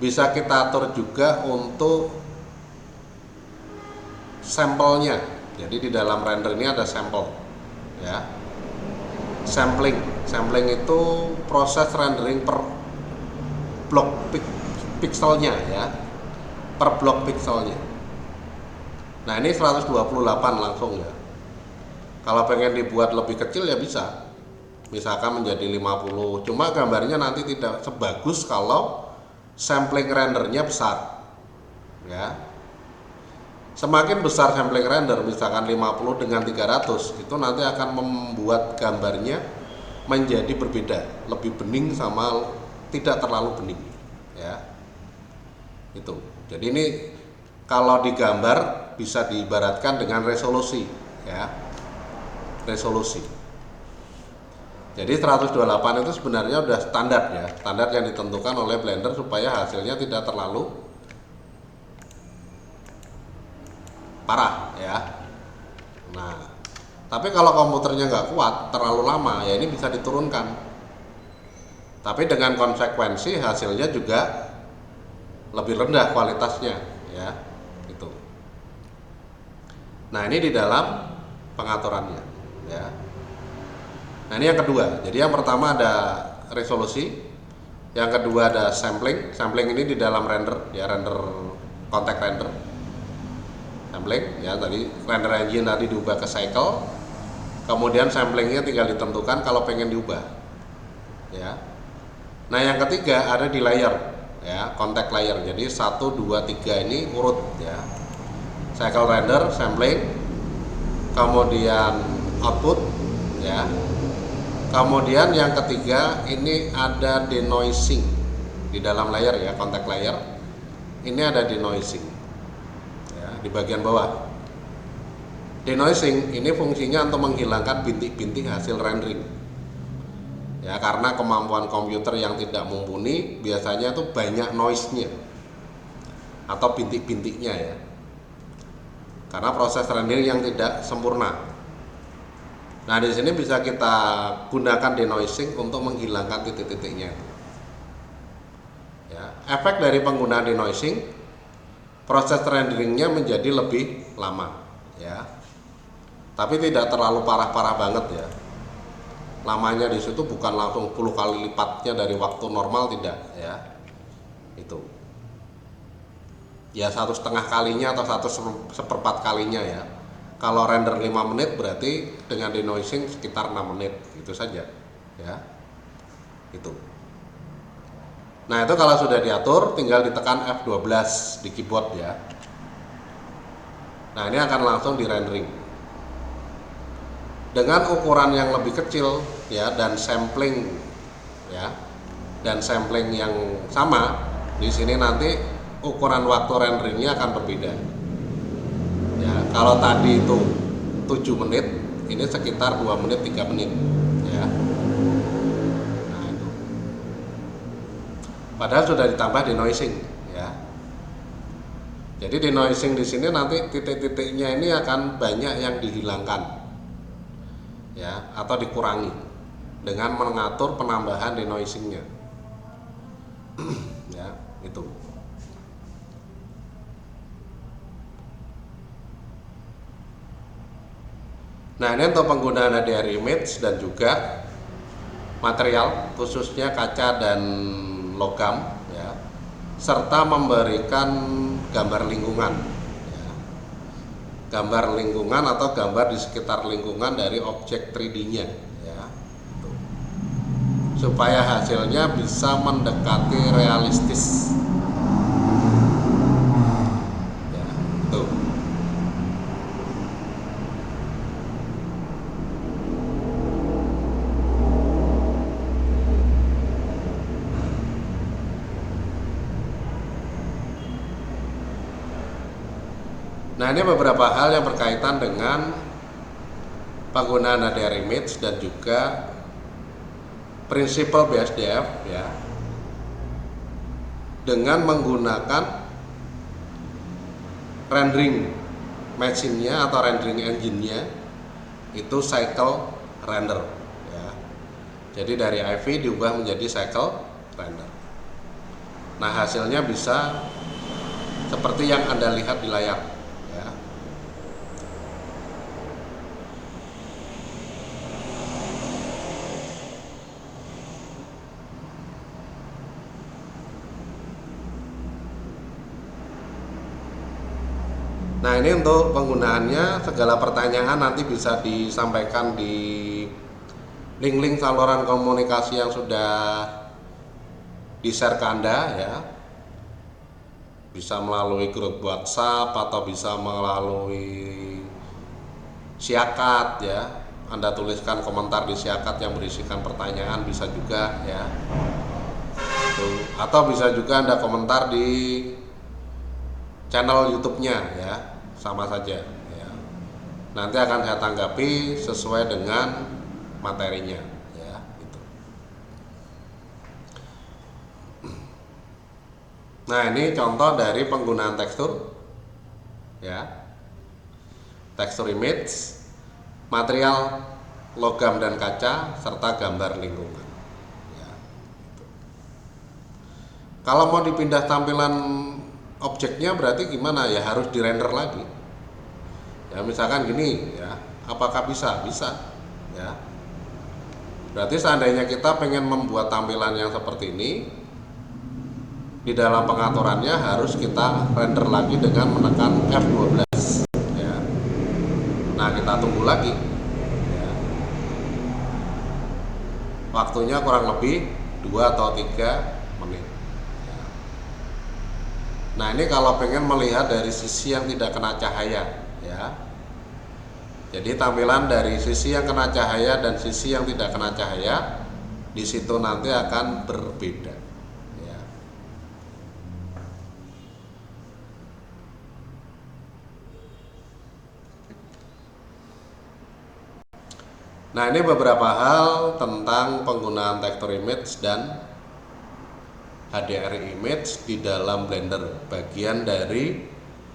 bisa kita atur juga untuk sampelnya. Jadi di dalam render ini ada sampel ya. Sampling itu proses rendering per blok pixelnya ya, per blok pixelnya. Nah, ini 128 langsung ya. Kalau pengen dibuat lebih kecil ya bisa, misalkan menjadi 50. Cuma gambarnya nanti tidak sebagus kalau sampling rendernya besar ya. Semakin besar sampling render, misalkan 50 dengan 300, itu nanti akan membuat gambarnya menjadi berbeda, lebih bening sama tidak terlalu bening ya. Itu. Jadi ini kalau digambar bisa diibaratkan dengan resolusi ya. Resolusi. Jadi 128 itu sebenarnya udah standar ya, standar yang ditentukan oleh Blender supaya hasilnya tidak terlalu parah ya. Nah, tapi kalau komputernya nggak kuat, terlalu lama ya, ini bisa diturunkan. Tapi dengan konsekuensi hasilnya juga lebih rendah kualitasnya ya. Itu. Nah, ini di dalam pengaturannya ya. Nah, ini yang kedua. Jadi yang pertama ada resolusi, yang kedua ada sampling. Sampling ini di dalam render ya, render context render. Sampling ya, tadi render engine tadi diubah ke cycle, kemudian samplingnya tinggal ditentukan kalau pengen diubah ya. Nah, yang ketiga ada di layer ya, context layer. Jadi 1, 2, 3 ini urut ya, cycle render, sampling, kemudian output ya, kemudian yang ketiga ini ada denoising di dalam layer ya, context layer ini ada denoising di bagian bawah. Denoising ini fungsinya untuk menghilangkan bintik-bintik hasil rendering ya, karena kemampuan komputer yang tidak mumpuni biasanya itu banyak noise-nya atau bintik-bintiknya ya, karena proses rendering yang tidak sempurna. Nah, di sini bisa kita gunakan denoising untuk menghilangkan titik-titiknya ya. Efek dari penggunaan denoising, proses renderingnya menjadi lebih lama ya, tapi tidak terlalu parah-parah banget ya. Lamanya di situ bukan langsung 10 kali lipatnya dari waktu normal, tidak ya. Itu ya 1,5 kalinya atau 1/4 kalinya ya. Kalau render 5 menit berarti dengan denoising sekitar 6 menit, itu saja ya. Itu. Nah, itu kalau sudah diatur tinggal ditekan F12 di keyboard ya. Nah, ini akan langsung di rendering dengan ukuran yang lebih kecil ya, dan sampling ya, dan sampling yang sama. Di sini nanti ukuran waktu renderingnya akan berbeda ya. Kalau tadi itu 7 menit, ini sekitar 2 menit 3 menit ya. Padahal sudah ditambah denoising ya. Jadi denoising di sini nanti titik-titiknya ini akan banyak yang dihilangkan ya, atau dikurangi dengan mengatur penambahan denoisingnya ya. Itu. Nah, ini untuk penggunaan HDR image dan juga material, khususnya kaca dan logam ya, serta memberikan gambar lingkungan ya. Gambar lingkungan atau gambar di sekitar lingkungan dari objek 3D-nya ya. Tuh. Supaya hasilnya bisa mendekati realistis ya. Tuh. Nah, ini beberapa hal yang berkaitan dengan penggunaan HDR image dan juga prinsipal BSDF ya, dengan menggunakan rendering mesinnya atau rendering engine-nya itu cycle render ya. Jadi dari IV diubah menjadi cycle render. Nah, hasilnya bisa seperti yang Anda lihat di layar ya. Nah, ini untuk penggunaannya, segala pertanyaan nanti bisa disampaikan di link-link saluran komunikasi yang sudah di-share ke Anda ya. Bisa melalui grup WhatsApp atau bisa melalui Siakat ya. Anda tuliskan komentar di Siakat yang berisikan pertanyaan bisa juga ya. Atau bisa juga Anda komentar di channel YouTube-nya ya, sama saja ya. Nanti akan saya tanggapi sesuai dengan materinya ya, gitu. Nah, ini contoh dari penggunaan tekstur ya. Tekstur image, material logam dan kaca serta gambar lingkungan ya, gitu. Kalau mau dipindah tampilan objeknya berarti gimana ya, harus dirender lagi ya. Misalkan gini ya, apakah bisa ya. Berarti seandainya kita pengen membuat tampilan yang seperti ini, di dalam pengaturannya harus kita render lagi dengan menekan F12 ya. Nah, kita tunggu lagi ya. Waktunya kurang lebih 2 atau 3 menit. Nah, ini kalau pengen melihat dari sisi yang tidak kena cahaya ya. Jadi tampilan dari sisi yang kena cahaya dan sisi yang tidak kena cahaya di situ nanti akan berbeda ya. Nah, ini beberapa hal tentang penggunaan tekstur image dan HDR image di dalam Blender, bagian dari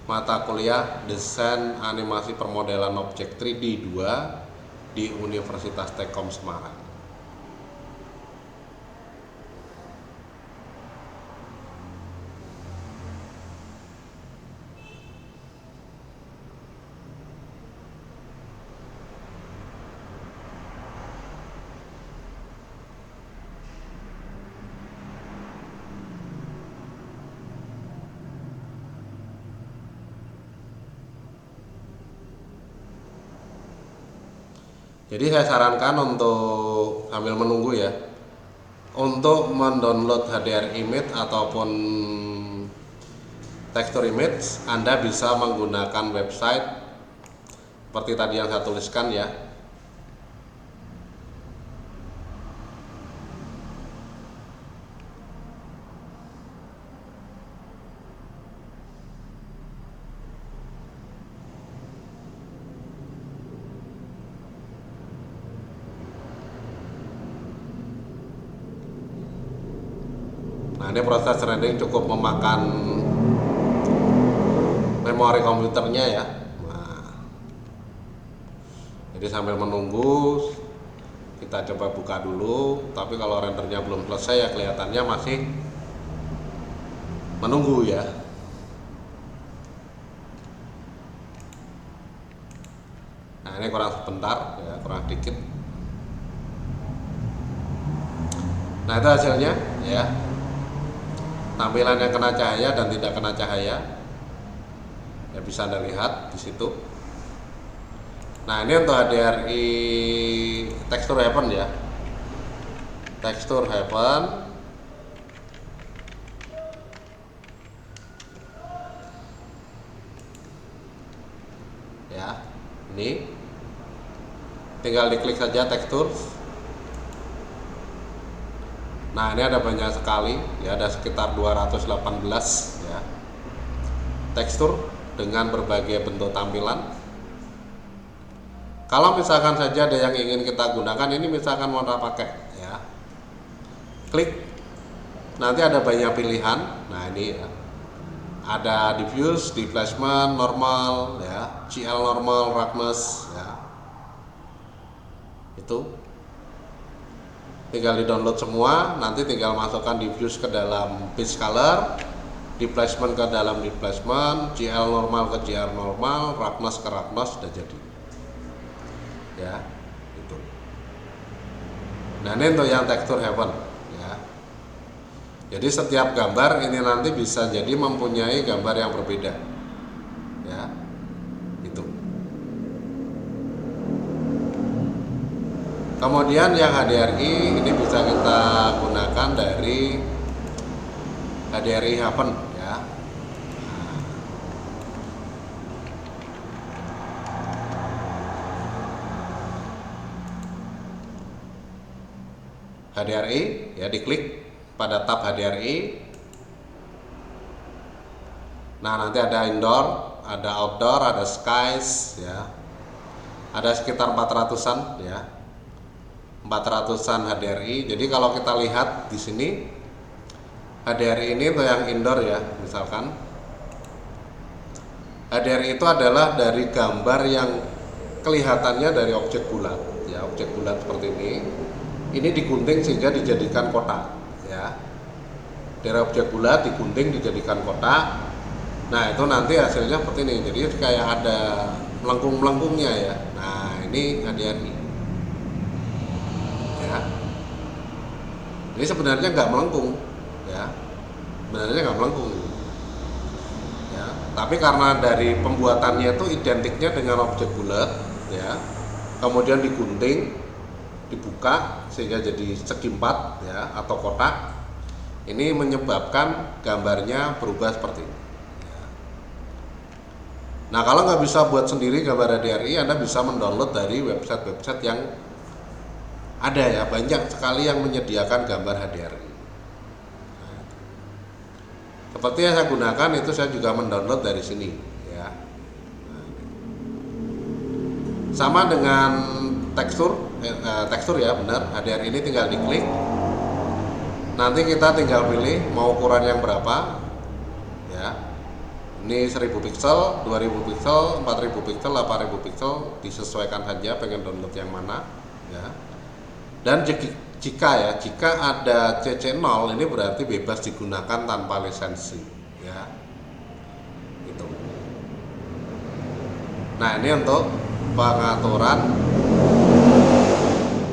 mata kuliah Desain Animasi Permodelan Objek 3D 2 di Universitas Tekkom Semarang. Jadi saya sarankan untuk sambil menunggu ya, untuk mendownload HDR image ataupun tekstur image, Anda bisa menggunakan website seperti tadi yang saya tuliskan ya. Nah, ini proses rendering cukup memakan memori komputernya ya. Nah, jadi sambil menunggu kita coba buka dulu, tapi kalau rendernya belum selesai ya kelihatannya masih menunggu ya. Nah, ini kurang sebentar ya, kurang dikit. Nah, itu hasilnya ya. Tampilan yang kena cahaya dan tidak kena cahaya ya, bisa Anda lihat di situ. Nah, ini untuk HDRI tekstur heaven ya, tekstur heaven ya. Ini tinggal diklik saja tekstur. Nah, ini ada banyak sekali ya, ada sekitar 218 ya tekstur dengan berbagai bentuk tampilan. Kalau misalkan saja ada yang ingin kita gunakan, ini misalkan warna pakai ya, klik, nanti ada banyak pilihan. Nah ini ya, ada diffuse, displacement, normal ya, GL normal, roughness ya, itu tinggal di download semua. Nanti tinggal masukkan diffuse ke dalam pitch color, displacement ke dalam displacement, GL normal ke GL normal, roughness ke roughness, sudah jadi ya itu. Nah ini untuk yang texture heaven ya. Jadi setiap gambar ini nanti bisa jadi mempunyai gambar yang berbeda ya, itu. Kemudian yang HDRI ini bisa kita gunakan dari HDRI heaven ya. HDRI ya, diklik pada tab HDRI. Nah nanti ada indoor, ada outdoor, ada skies ya, ada sekitar 400-an ya, 400-an HDRI. Jadi kalau kita lihat di sini HDRI ini untuk yang indoor ya, misalkan HDRI itu adalah dari gambar yang kelihatannya dari objek bulat ya, objek bulat seperti ini. Ini digunting sehingga dijadikan kotak ya, dari objek bulat digunting dijadikan kotak. Nah itu nanti hasilnya seperti ini, jadi kayak ada melengkung-melengkungnya ya. Nah ini HDRI ya, ini sebenarnya nggak melengkung ya, sebenarnya nggak melengkung ya, tapi karena dari pembuatannya itu identiknya dengan objek bulat ya, kemudian digunting, dibuka sehingga jadi segi empat ya, atau kotak. Ini menyebabkan gambarnya berubah seperti ini ya. Nah kalau nggak bisa buat sendiri gambar HDRI, Anda bisa mendownload dari website-website yang ada ya, banyak sekali yang menyediakan gambar HDRI. Nah, seperti yang saya gunakan itu, saya juga mendownload dari sini ya. Nah, sama dengan tekstur ya, benar, HDRI ini tinggal diklik, nanti kita tinggal pilih mau ukuran yang berapa ya. Ini 1000 pixel, 2000 pixel, 4000 pixel, 8000 pixel, disesuaikan saja pengen download yang mana ya. Dan jika ada CC0 ini berarti bebas digunakan tanpa lisensi ya, itu. Nah ini untuk pengaturan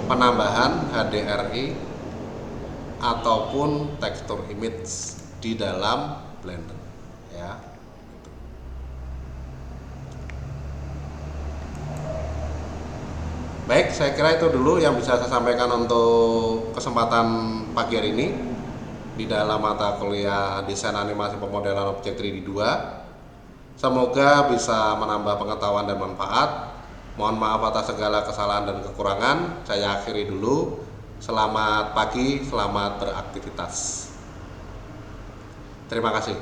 penambahan HDRI ataupun tekstur image di dalam Blender ya. Baik, saya kira itu dulu yang bisa saya sampaikan untuk kesempatan pagi hari ini di dalam mata kuliah Desain Animasi Pemodelan Objek 3D 2. Semoga bisa menambah pengetahuan dan manfaat. Mohon maaf atas segala kesalahan dan kekurangan. Saya akhiri dulu. Selamat pagi, selamat beraktivitas. Terima kasih.